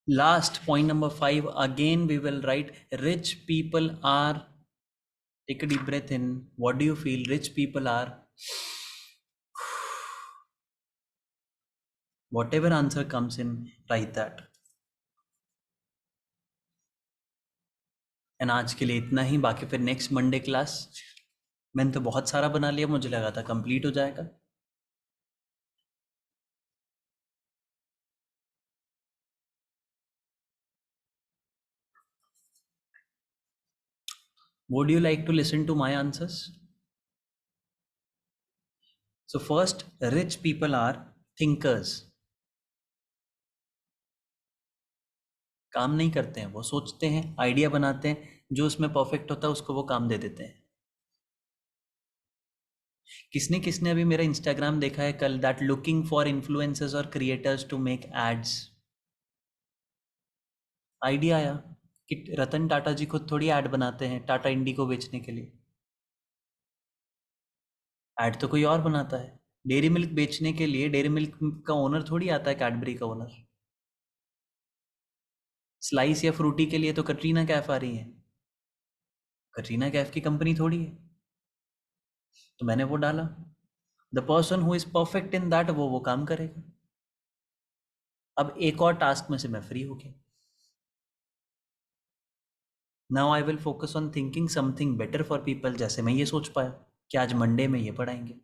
Last point number 5, again we will write rich people are, take a deep breath in, what do you feel? Rich people are, whatever answer comes in, write that. And आज के लिए इतना ही, बाकी फिर next Monday class. मैंने तो बहुत सारा बना लिया, मुझे लगा था कंप्लीट हो जाएगा। Would you like to listen to my answers? So first, rich people are thinkers. काम नहीं करते हैं, वो सोचते हैं, आइडिया बनाते हैं, जो उसमें परफेक्ट होता है उसको वो काम दे देते हैं। किसने किसने अभी मेरा इंस्टाग्राम देखा है कल, दैट लुकिंग फॉर इन्फ्लुएंसर्स और creators to make ads? Idea आया कि रतन टाटा जी खुद थोड़ी ऐड बनाते हैं टाटा इंडी को बेचने के लिए, ऐड तो कोई और बनाता है। डेयरी मिल्क बेचने के लिए डेयरी मिल्क का ओनर थोड़ी आता है, कैडबरी का ओनर। स्लाइस या फ्रूटी के लिए तो कटरीना कैफ आ रही है, कटरीना कैफ की कंपनी थोड़ी है। तो मैंने वो डाला, the person who is perfect in that वो काम करेगा। अब एक और टास्क में से मैं फ्री हो गया। Now I will focus on thinking something better for people, जैसे मैं ये सोच पाया कि आज मंडे में ये पढ़ाएंगे।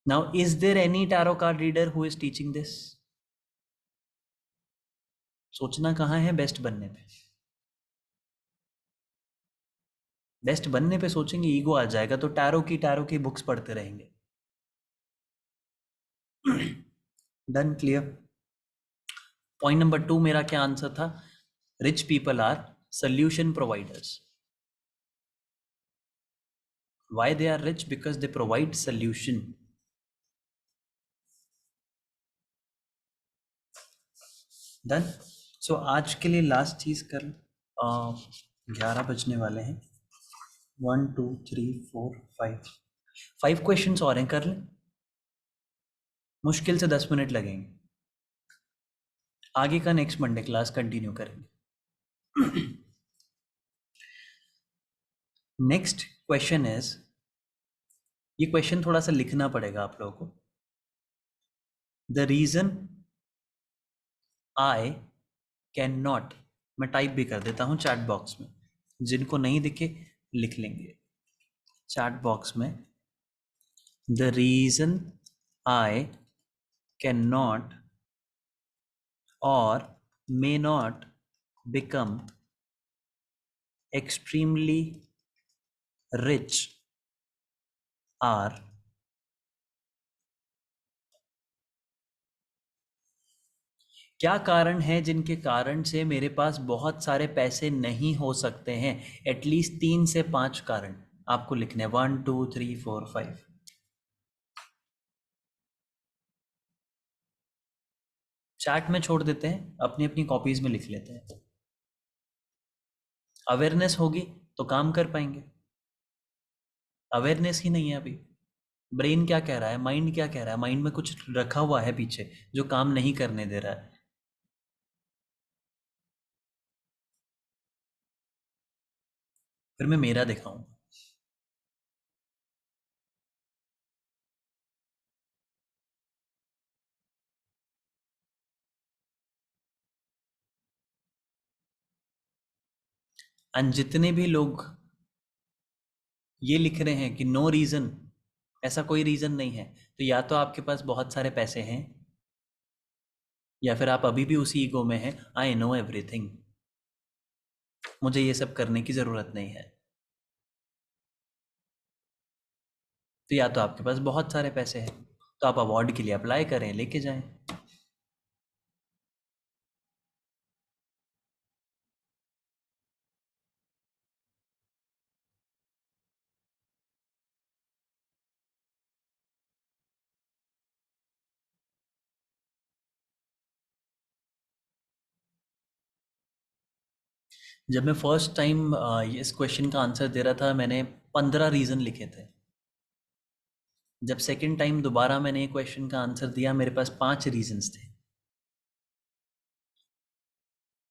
Now is there any tarot card reader who is teaching this? सोचना कहाँ है बेस्ट बनने पे, बेस्ट बनने पे सोचेंगे ईगो आ जाएगा, तो टैरो की बुक्स पढ़ते रहेंगे। Done, clear. पॉइंट नंबर 2 मेरा क्या आंसर था? Rich people are solution providers. Why they are rich? Because they provide solution. Done. So आज के लिए लास्ट चीज कर, 11 बजने वाले हैं। 1 2 3 4 5 क्वेश्चन और हैं, कर लें। मुश्किल से 10 मिनट लगेंगे। आगे का नेक्स्ट मंडे क्लास कंटिन्यू करेंगे। नेक्स्ट क्वेश्चन इज, ये क्वेश्चन थोड़ा सा लिखना पड़ेगा आप लोगों को। The reason I can not, मैं टाइप भी कर देता हूं चैट बॉक्स में, जिनको नहीं दिखे लिख लेंगे चैट बॉक्स में। The reason I can not or may not become extremely rich are, क्या कारण है जिनके कारण से मेरे पास बहुत सारे पैसे नहीं हो सकते हैं? एटलीस्ट 3 से 5 कारण आपको लिखने, 1 2 3 4 5। चैट में छोड़ देते हैं, अपनी अपनी कॉपीज में लिख लेते हैं। अवेयरनेस होगी तो काम कर पाएंगे। अवेयरनेस ही नहीं है अभी। ब्रेन क्या कह रहा है, माइंड क्या कह रहा है, माइंड में कुछ रखा हुआ है पीछे जो काम नहीं करने दे रहा है। फिर मैं मेरा दिखाऊं। एंड जितने भी लोग ये लिख रहे हैं कि नो रीजन, ऐसा कोई रीजन नहीं है, तो या तो आपके पास बहुत सारे पैसे हैं, या फिर आप अभी भी उसी ईगो में हैं, आई नो एवरीथिंग, मुझे ये सब करने की ज़रूरत नहीं है। तो या तो आपके पास बहुत सारे पैसे हैं, तो आप अवार्ड के लिए अप्लाई करें, लेके जाएं। जब मैं फर्स्ट टाइम इस क्वेश्चन का आंसर दे रहा था, मैंने 15 रीज़न लिखे थे। जब सेकंड टाइम दोबारा मैंने क्वेश्चन का आंसर दिया, मेरे पास 5 रीजंस थे।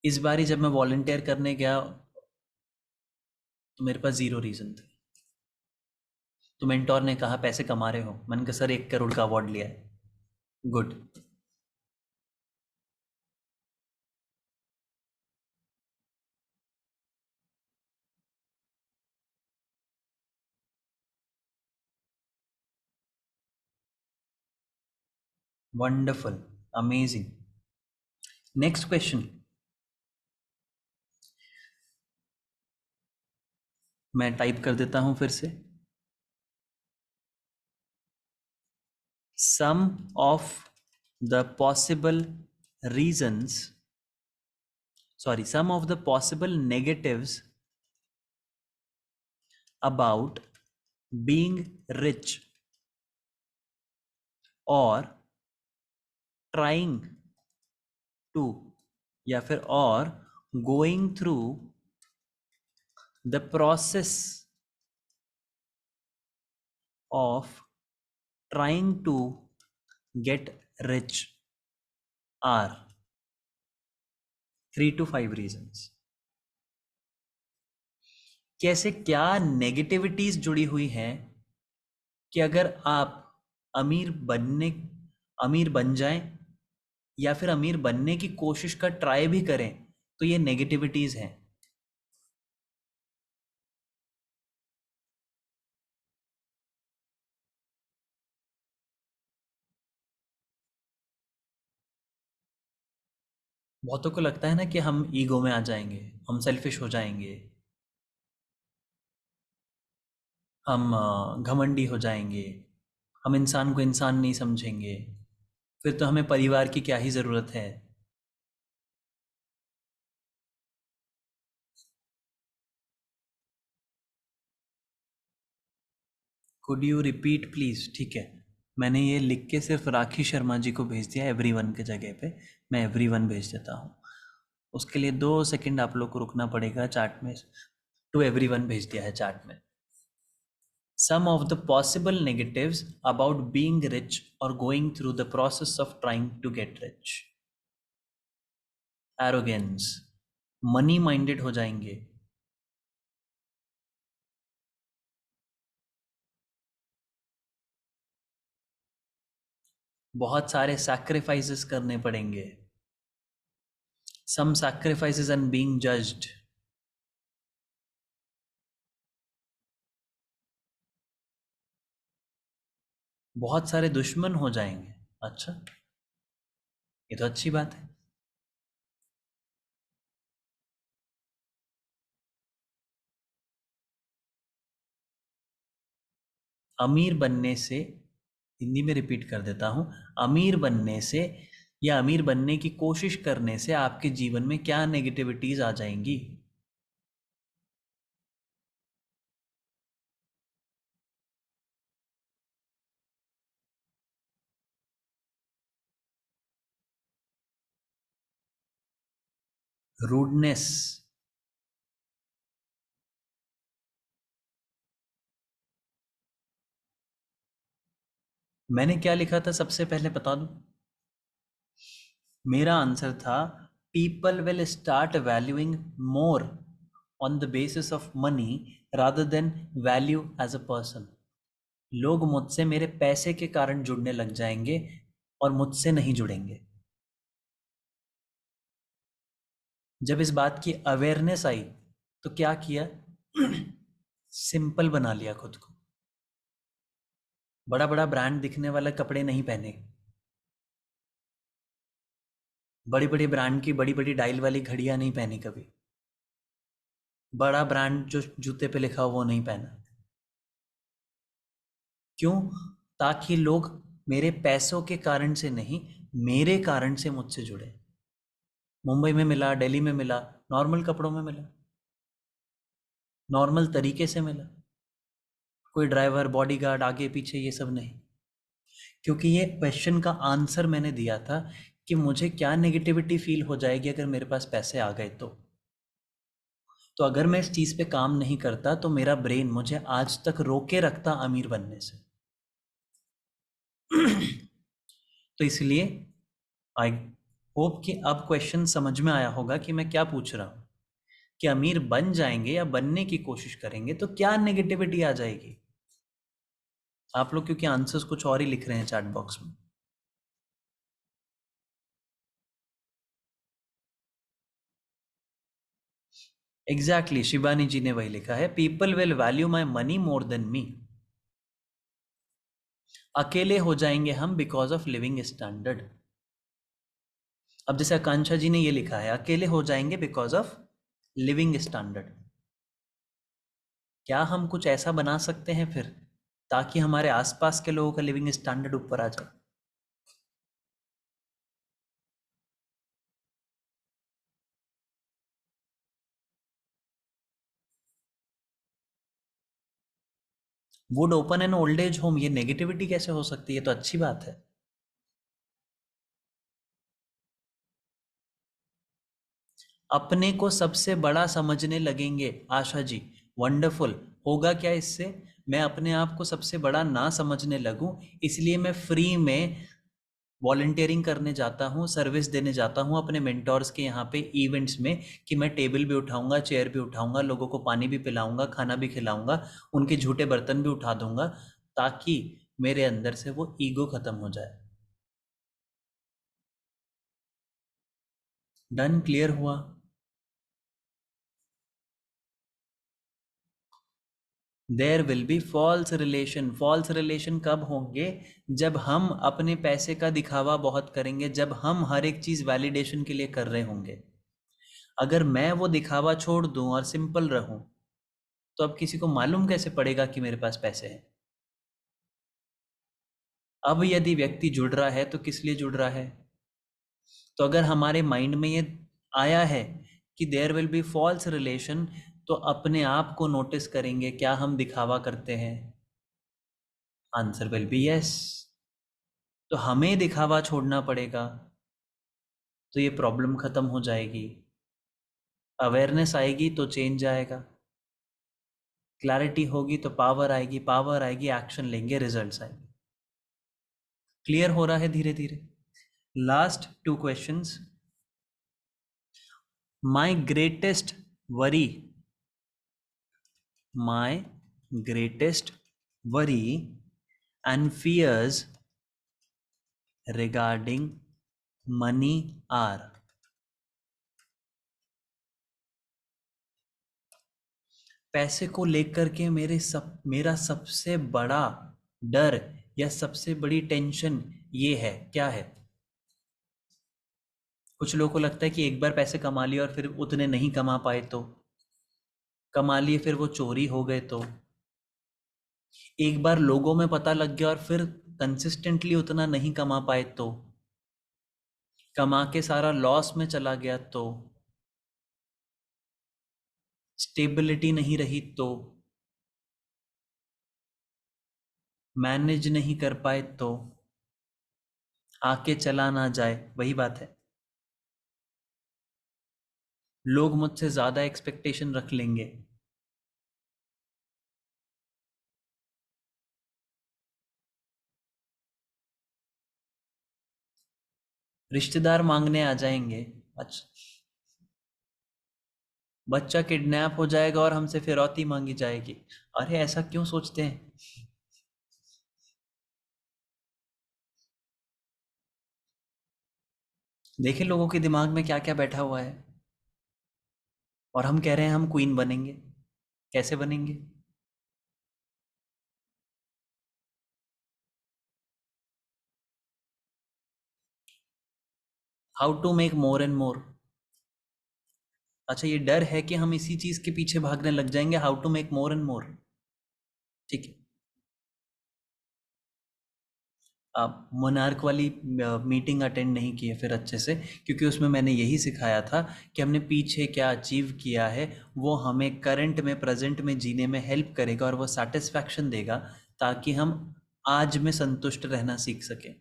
इस बारी जब मैं वॉलंटियर करने गया तो मेरे पास 0 रीज़न थे। तो मेंटोर ने कहा पैसे कमा रहे हो, मैंने कहा सर 1 करोड़ का अवार्ड लिया है। Good. Wonderful. Amazing. Next question मैं टाइप कर देता हूं फिर से। Some of the possible reasons, sorry, some of the possible negatives about being rich or trying to, या फिर और going through the process of trying to get rich are 3 to 5 reasons। कैसे क्या नेगेटिविटीज जुड़ी हुई हैं कि अगर आप अमीर बनने अमीर बन जाएं या फिर अमीर बनने की कोशिश का ट्राई भी करें, तो ये नेगेटिविटीज हैं। बहुतों को लगता है ना कि हम ईगो में आ जाएंगे, हम सेल्फिश हो जाएंगे, हम घमंडी हो जाएंगे, हम इंसान को इंसान नहीं समझेंगे, फिर तो हमें परिवार की क्या ही ज़रूरत है। Could you repeat please? ठीक है, मैंने ये लिख के सिर्फ राखी शर्मा जी को भेज दिया एवरीवन के जगह पे। मैं एवरीवन भेज देता हूँ। उसके लिए 2 सेकंड आप लोग को रुकना पड़ेगा। चैट में टू एवरीवन भेज दिया है चैट में। Some of the possible negatives about being rich or going through the process of trying to get rich: arrogance, money minded हो जाएंगे, बहुत सारे सैक्रिफाइसेस करने पड़ेंगे, some sacrifices and being judged, बहुत सारे दुश्मन हो जाएंगे। अच्छा, ये तो अच्छी बात है। अमीर बनने से, हिंदी में रिपीट कर देता हूँ, अमीर बनने से या अमीर बनने की कोशिश करने से आपके जीवन में क्या नेगेटिविटीज आ जाएंगी? रूडनेस। मैंने क्या लिखा था सबसे पहले बता दूं? मेरा आंसर था, people will start valuing more on the basis of money rather than value as a person. लोग मुझसे मेरे पैसे के कारण जुड़ने लग जाएंगे और मुझसे नहीं जुड़ेंगे। जब इस बात की अवेयरनेस आई तो क्या किया? सिंपल बना लिया खुद को। बड़ा बड़ा ब्रांड दिखने वाले कपड़े नहीं पहने, बड़ी बड़ी ब्रांड की बड़ी बड़ी डायल वाली घड़ियां नहीं पहनी कभी, बड़ा ब्रांड जो जूते पे लिखा हो वो नहीं पहना। क्यों? ताकि लोग मेरे पैसों के कारण से नहीं, मेरे कारण से मुझसे जुड़े। मुंबई में मिला, दिल्ली में मिला, नॉर्मल कपड़ों में मिला, नॉर्मल तरीके से मिला, कोई ड्राइवर बॉडीगार्ड आगे पीछे ये सब नहीं। क्योंकि ये क्वेश्चन का आंसर मैंने दिया था कि मुझे क्या नेगेटिविटी फील हो जाएगी अगर मेरे पास पैसे आ गए तो अगर मैं इस चीज़ पे काम नहीं करता तो मेरा ब्रेन मुझे आज तक रोके रखता अमीर बनने से। तो इसलिए आई होप कि अब क्वेश्चन समझ में आया होगा कि मैं क्या पूछ रहा हूँ, कि अमीर बन जाएंगे या बनने की कोशिश करेंगे तो क्या नेगेटिविटी आ जाएगी। आप लोग क्योंकि आंसर्स कुछ और ही लिख रहे हैं चैट बॉक्स में। एग्जैक्टली, शिबानी जी ने वही लिखा है, people will value my money more than me. अकेले हो जाएंगे हम बिकॉज ऑफ लिविंग स्टैंडर्ड। अब जैसे आकांक्षा जी ने ये लिखा है, अकेले हो जाएंगे बिकॉज ऑफ लिविंग स्टैंडर्ड। क्या हम कुछ ऐसा बना सकते हैं फिर ताकि हमारे आसपास के लोगों का लिविंग स्टैंडर्ड ऊपर आ जाए? Would open an old age home, ये नेगेटिविटी कैसे हो सकती है? तो अच्छी बात है। अपने को सबसे बड़ा समझने लगेंगे आशा जी, वंडरफुल। होगा क्या इससे? मैं अपने आप को सबसे बड़ा ना समझने लगूं, इसलिए मैं फ्री में वॉलंटियरिंग करने जाता हूँ, सर्विस देने जाता हूँ अपने मेंटोर्स के यहाँ पे इवेंट्स में, कि मैं टेबल भी उठाऊंगा, चेयर भी उठाऊंगा, लोगों को पानी भी पिलाऊंगा, खाना भी खिलाऊंगा, उनके झूठे बर्तन भी उठा दूंगा, ताकि मेरे अंदर से वो ईगो खत्म हो जाए। डन, क्लियर हुआ? There will be false relation. False relation कब होंगे? जब हम अपने पैसे का दिखावा बहुत करेंगे, जब हम हर एक चीज़ वैलिडेशन के लिए कर रहे होंगे। अगर मैं वो दिखावा छोड़ दूं और सिंपल रहूं तो अब किसी को मालूम कैसे पड़ेगा कि मेरे पास पैसे हैं? अब यदि व्यक्ति जुड़ रहा है तो किस लिए जुड़ रहा है? तो अगर हमारे माइंड में ये आया है कि there will be false relation, तो अपने आप को नोटिस करेंगे क्या हम दिखावा करते हैं? Answer will be yes. तो हमें दिखावा छोड़ना पड़ेगा, तो ये प्रॉब्लम खत्म हो जाएगी। अवेयरनेस आएगी तो चेंज आएगा, क्लैरिटी होगी तो पावर आएगी, पावर आएगी एक्शन लेंगे, रिजल्ट्स आएंगे। क्लियर हो रहा है धीरे धीरे? Last two questions. My greatest worry, my greatest worry and fears regarding money are। पैसे को लेकर के मेरा सबसे बड़ा डर या सबसे बड़ी टेंशन ये है, क्या है? कुछ लोगों को लगता है कि एक बार पैसे कमा लिए और फिर उतने नहीं कमा पाए तो, कमा लिए फिर वो चोरी हो गए तो, एक बार लोगों में पता लग गया और फिर कंसिस्टेंटली उतना नहीं कमा पाए तो, कमा के सारा लॉस में चला गया तो, स्टेबिलिटी नहीं रही तो, मैनेज नहीं कर पाए तो, आके चला ना जाए, वही बात है। लोग मुझसे ज्यादा एक्सपेक्टेशन रख लेंगे। रिश्तेदार मांगने आ जाएंगे। अच्छा, बच्चा किडनैप हो जाएगा और हमसे फिरौती मांगी जाएगी। अरे ऐसा क्यों सोचते हैं? देखे लोगों के दिमाग में क्या क्या बैठा हुआ है। और हम कह रहे हैं हम क्वीन बनेंगे। कैसे बनेंगे? How to make more and more. अच्छा, ये डर है कि हम इसी चीज के पीछे भागने लग जाएंगे, how to make more and more. ठीक है। आप मोनार्क वाली मीटिंग अटेंड नहीं किए फिर अच्छे से, क्योंकि उसमें मैंने यही सिखाया था कि हमने पीछे क्या अचीव किया है वो हमें करंट में, प्रेजेंट में जीने में हेल्प करेगा और वो सेटिस्फैक्शन देगा, ताकि हम आज में संतुष्ट रहना सीख सकें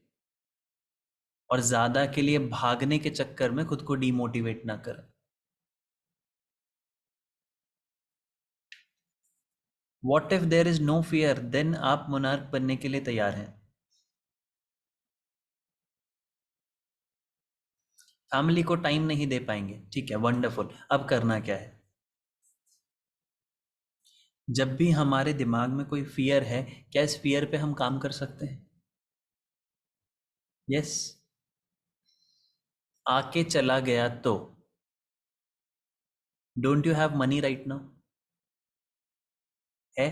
और ज़्यादा के लिए भागने के चक्कर में खुद को डीमोटिवेट ना करें। What if there is no fear, then आप मोनार्क बनने के लिए तैयार हैं। फैमिली को टाइम नहीं दे पाएंगे, ठीक है, वंडरफुल। अब करना क्या है? जब भी हमारे दिमाग में कोई फियर है, क्या इस फियर पे हम काम कर सकते हैं? यस। आके चला गया तो? Don't you have money right now? है?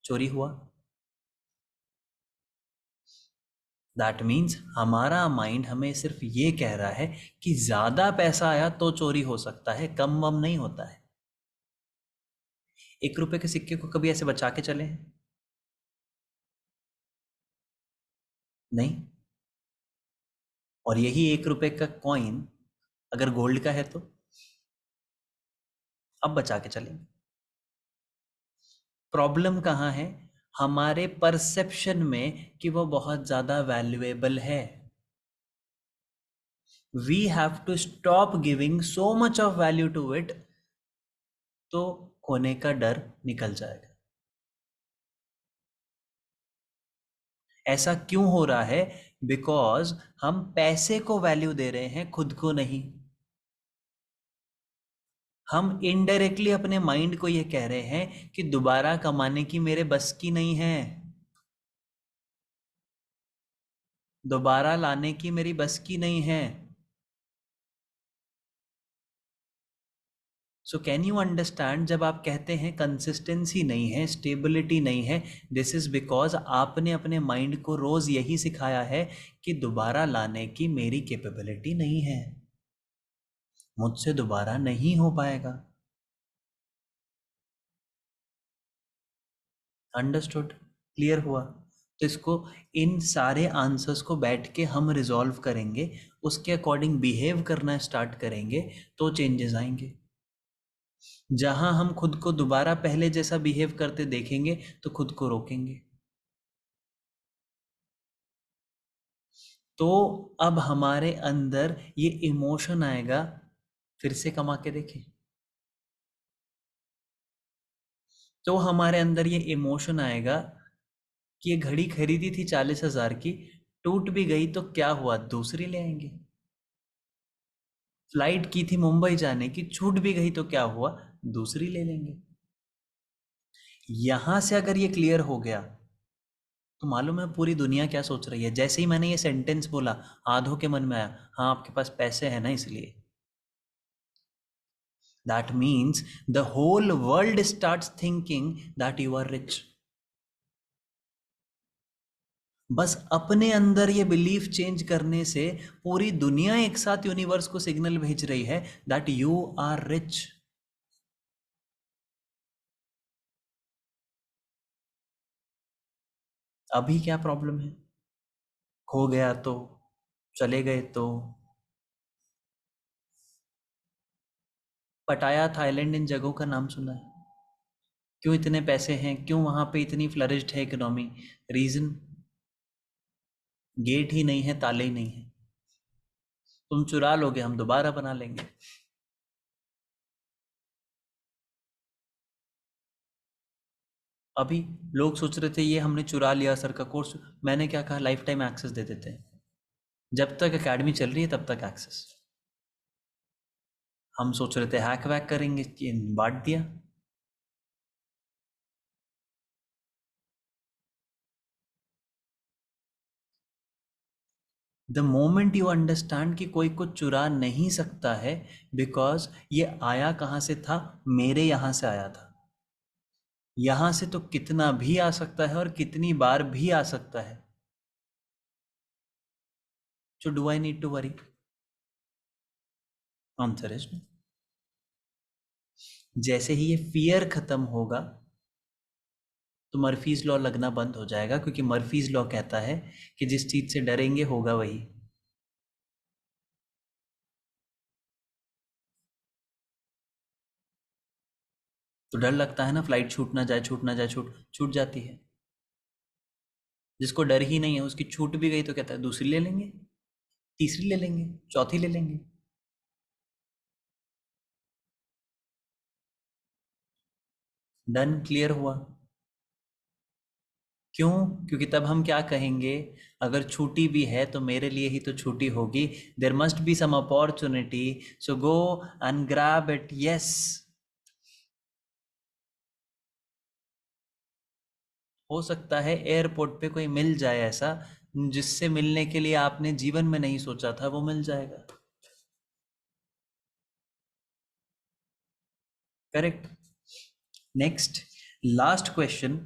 चोरी हुआ? दैट मीन्स हमारा माइंड हमें सिर्फ ये कह रहा है कि ज्यादा पैसा आया तो चोरी हो सकता है, कम वम नहीं होता है। 1 रुपए के सिक्के को कभी ऐसे बचा के चले हैं? नहीं। और यही 1 रुपए का कॉइन अगर गोल्ड का है तो अब बचा के चलेंगे। प्रॉब्लम कहाँ है? हमारे परसेप्शन में कि वो बहुत ज्यादा वैल्यूएबल है। We have to stop giving so much of value to it, तो खोने का डर निकल जाएगा। ऐसा क्यों हो रहा है? बिकॉज हम पैसे को वैल्यू दे रहे हैं, खुद को नहीं। हम इनडायरेक्टली अपने माइंड को ये कह रहे हैं कि दोबारा कमाने की मेरे बस की नहीं है, दोबारा लाने की मेरी बस की नहीं है। सो कैन यू अंडरस्टैंड, जब आप कहते हैं कंसिस्टेंसी नहीं है, स्टेबिलिटी नहीं है, दिस इज बिकॉज आपने अपने माइंड को रोज यही सिखाया है कि दोबारा लाने की मेरी कैपेबिलिटी नहीं है, मुझसे दोबारा नहीं हो पाएगा। अंडरस्टूड? क्लियर हुआ? तो इसको, इन सारे आंसर्स को बैठ के हम रिजॉल्व करेंगे, उसके अकॉर्डिंग बिहेव करना स्टार्ट करेंगे, तो चेंजेस आएंगे। जहां हम खुद को दोबारा पहले जैसा बिहेव करते देखेंगे तो खुद को रोकेंगे। तो अब हमारे अंदर ये इमोशन आएगा, फिर से कमा के देखें। तो हमारे अंदर ये इमोशन आएगा कि ये घड़ी खरीदी थी 40,000 की, टूट भी गई तो क्या हुआ, दूसरी ले आएंगे। फ्लाइट की थी मुंबई जाने की, छूट भी गई तो क्या हुआ, दूसरी ले लेंगे। यहां से अगर ये क्लियर हो गया तो मालूम है पूरी दुनिया क्या सोच रही है। जैसे ही मैंने ये सेंटेंस बोला, आधों के मन में आया, हाँ आपके पास पैसे हैं ना इसलिए। That means the whole world starts thinking that you are rich. बस अपने अंदर ये बिलीफ चेंज करने से पूरी दुनिया एक साथ यूनिवर्स को सिग्नल भेज रही है दैट यू आर रिच। अभी क्या प्रॉब्लम है? खो गया तो, चले गए तो। पटाया, थाईलैंड, इन जगहों का नाम सुना है? क्यों इतने पैसे हैं, क्यों वहां पे इतनी फ्लरिश्ड है इकोनॉमी? रीजन, गेट ही नहीं है, ताले ही नहीं है। तुम चुरा लोगे, हम दोबारा बना लेंगे। अभी लोग सोच रहे थे ये हमने चुरा लिया सर का कोर्स, मैंने क्या कहा, लाइफ टाइम एक्सेस दे देते हैं, जब तक एकेडमी चल रही है तब तक एक्सेस। हम सोच रहे थे हैक वैक करेंगे, ये बांट दिया। द मोमेंट यू अंडरस्टैंड कि कोई कुछ चुरा नहीं सकता है, बिकॉज ये आया कहाँ से था, मेरे यहाँ से आया था। यहाँ से तो कितना भी आ सकता है और कितनी बार भी आ सकता है। So do I need to worry? Answer is no. जैसे ही ये फियर खत्म होगा तो मर्फीज लॉ लगना बंद हो जाएगा, क्योंकि मर्फीज लॉ कहता है कि जिस चीज से डरेंगे होगा वही। तो डर लगता है ना, फ्लाइट छूट ना जाए, छूट ना जाए, छूट छूट जाती है। जिसको डर ही नहीं है, उसकी छूट भी गई तो कहता है दूसरी ले लेंगे, तीसरी ले लेंगे, चौथी ले लेंगे। डन, क्लियर हुआ। क्यों? क्योंकि तब हम क्या कहेंगे, अगर छूटी भी है तो मेरे लिए ही तो छूटी होगी, there must be some opportunity, so go and grab it. Yes, हो सकता है एयरपोर्ट पे कोई मिल जाए ऐसा जिससे मिलने के लिए आपने जीवन में नहीं सोचा था, वो मिल जाएगा। Correct. Next, last question.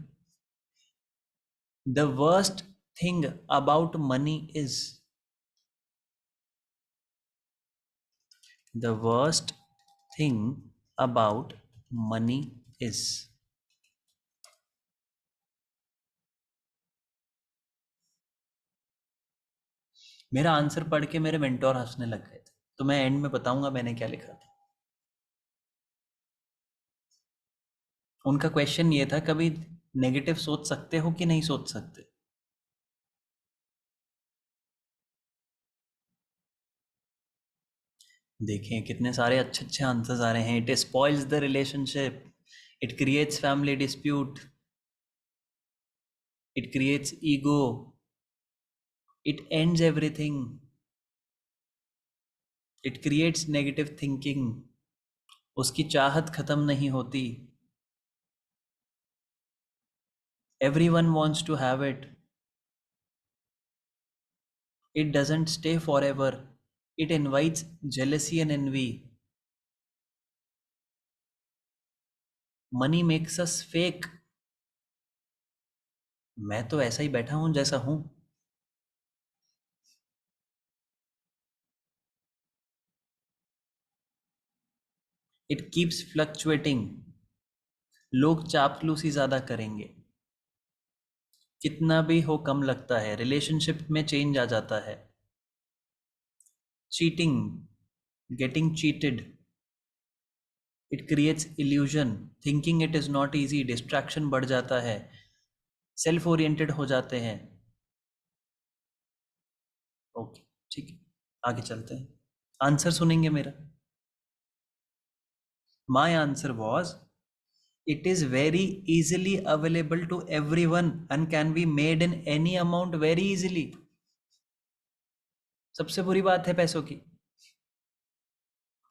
The worst thing about money is, the worst thing about money is. मेरा आंसर पढ़ के मेरे मेंटोर हंसने लग गए थे, तो मैं एंड में बताऊंगा मैंने क्या लिखा था। उनका क्वेश्चन ये था, कभी नेगेटिव सोच सकते हो कि नहीं सोच सकते। देखें कितने सारे अच्छे अच्छे आंसर्स आ रहे हैं। It spoils the relationship, it creates family dispute, it creates ego, it ends everything, it creates negative thinking, उसकी चाहत खत्म नहीं होती, everyone wants to have it, it doesn't stay forever, it invites jealousy and envy, money makes us fake। मैं तो ऐसा ही बैठा हूं जैसा हूं। it keeps fluctuating, लोग चापलूसी ज्यादा करेंगे, कितना भी हो कम लगता है, रिलेशनशिप में चेंज आ जाता है, cheating, getting cheated, it creates illusion, thinking it is not easy, distraction बढ़ जाता है, सेल्फ ओरिएंटेड हो जाते हैं। ओके, ठीक है, आगे चलते हैं। आंसर सुनेंगे मेरा। My answer was, it is very easily available to everyone and can be made in any amount very easily। सबसे बुरी बात है पैसों की,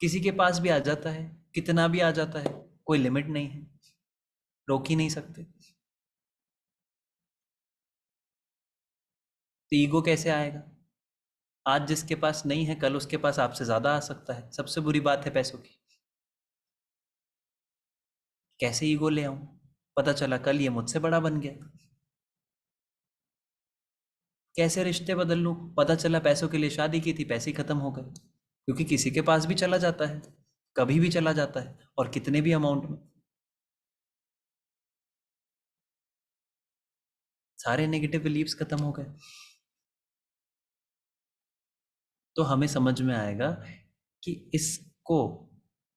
किसी के पास भी आ जाता है, कितना भी आ जाता है, कोई लिमिट नहीं है, रोक ही नहीं सकते। तो ईगो कैसे आएगा? आज जिसके पास नहीं है कल उसके पास आपसे ज्यादा आ सकता है। सबसे बुरी बात है पैसों की। कैसे ईगो ले आऊं? पता चला कल ये मुझसे बड़ा बन गया। कैसे रिश्ते बदल लूं? पता चला पैसों के लिए शादी की थी, पैसे ही खत्म हो गए। क्योंकि किसी के पास भी चला जाता है, कभी भी चला जाता है, और कितने भी अमाउंट में। सारे नेगेटिव बिलीव्स खत्म हो गए। तो हमें समझ में आएगा कि इसको,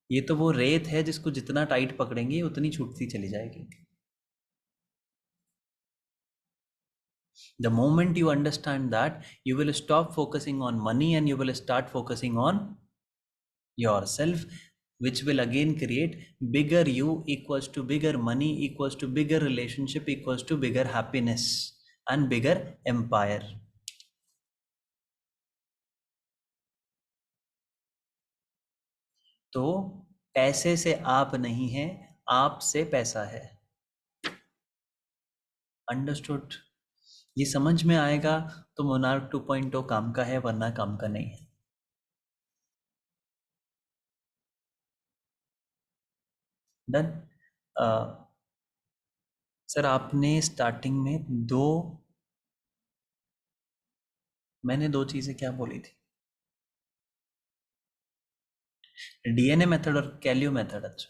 ये तो वो रेत है जिसको जितना टाइट पकड़ेंगे उतनी छूटती चली जाएगी। The moment you understand that, you will stop focusing on money and you will start focusing on yourself। which will again create bigger you equals to bigger money equals to bigger relationship equals to bigger happiness and bigger empire. तो पैसे से आप नहीं है, आप से पैसा है. अंडरस्टूड? ये समझ में आएगा तो मोनार्क 2.0 काम का है, वरना काम का नहीं है. डन. सर आपने स्टार्टिंग में मैंने दो चीजें क्या बोली थी? डीएनए मेथड और कैलियो मेथड. अच्छा,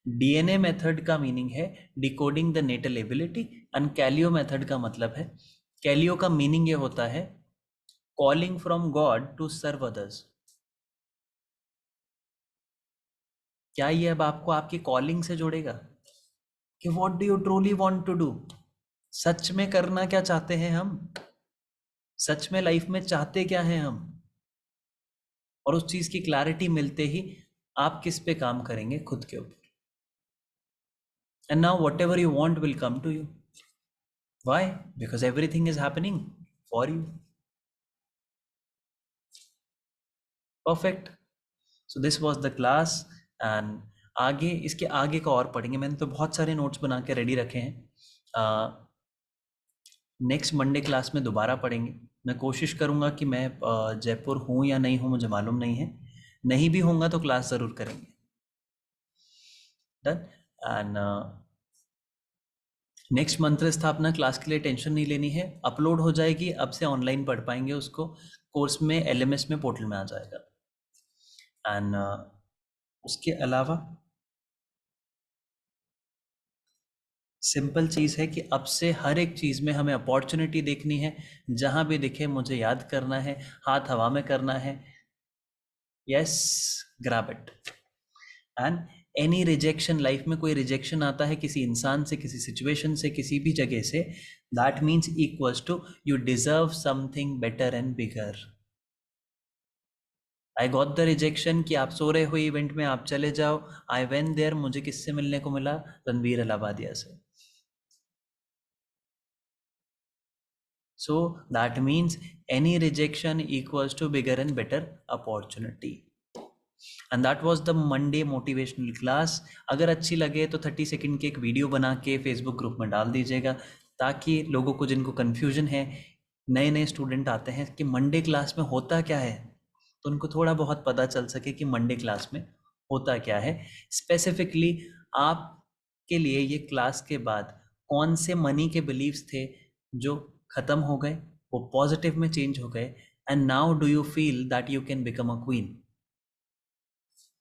डीएनए मेथड का मीनिंग है decoding the natal ability and kaleo method का मतलब है, कैलियो का मीनिंग ये होता है calling from God to serve others. क्या ये अब आपको आपकी कॉलिंग से जोड़ेगा कि what do you truly want to do? सच में करना क्या चाहते हैं हम? सच में लाइफ में चाहते क्या हैं हम? और उस चीज की क्लैरिटी मिलते ही आप किस पे काम करेंगे? खुद के ऊपर. And now whatever you want will come to you. Why? Because everything is happening for you. Perfect. So this was the class. And आगे, इसके आगे का और पढ़ेंगे. मैंने तो बहुत सारे नोट्स बना के रेडी रखे हैं. नेक्स्ट मंडे क्लास में दोबारा पढ़ेंगे. मैं कोशिश करूँगा कि मैं जयपुर हूँ या नहीं हूँ मुझे मालूम नहीं है. नहीं भी होऊंगा तो क्लास ज़रूर करेंगे. डन. एंड नेक्स्ट मंत्र स्थापना क्लास के लिए टेंशन नहीं लेनी है, अपलोड हो जाएगी. अब से ऑनलाइन पढ़ पाएंगे उसको. कोर्स में एलएमएस में पोर्टल में आ जाएगा. एंड उसके अलावा सिंपल चीज़ है कि अब से हर एक चीज़ में हमें अपॉर्चुनिटी देखनी है. जहाँ भी दिखे मुझे याद करना है, हाथ हवा में करना है. Yes, grab it. And any rejection, life में कोई रिजेक्शन आता है किसी इंसान से, किसी सिचुएशन से, किसी भी जगह से, that means equals to you deserve something better and bigger. I got the rejection कि आप सो रहे हो इवेंट में, आप चले जाओ. I went there. मुझे किससे मिलने को मिला? रणबीर अलाहाबादिया से. So that means any rejection equals to bigger and better opportunity. And that was the Monday motivational class. अगर अच्छी लगे तो 30 सेकंड की एक वीडियो बना के फेसबुक ग्रुप में डाल दीजिएगा, ताकि लोगों को जिनको कन्फ्यूजन है, नए नए स्टूडेंट आते हैं कि मंडे क्लास में होता क्या है, तो उनको थोड़ा बहुत पता चल सके कि मंडे क्लास में होता क्या है. स्पेसिफिकली आपके लिए ये क्लास के बाद कौन से मनी के बिलीव्स थे जो खत्म हो गए, वो पॉजिटिव में चेंज हो गए, and now do you feel that you can become a queen.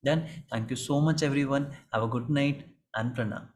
Then thank you so much everyone. Have a good night and प्रणाम.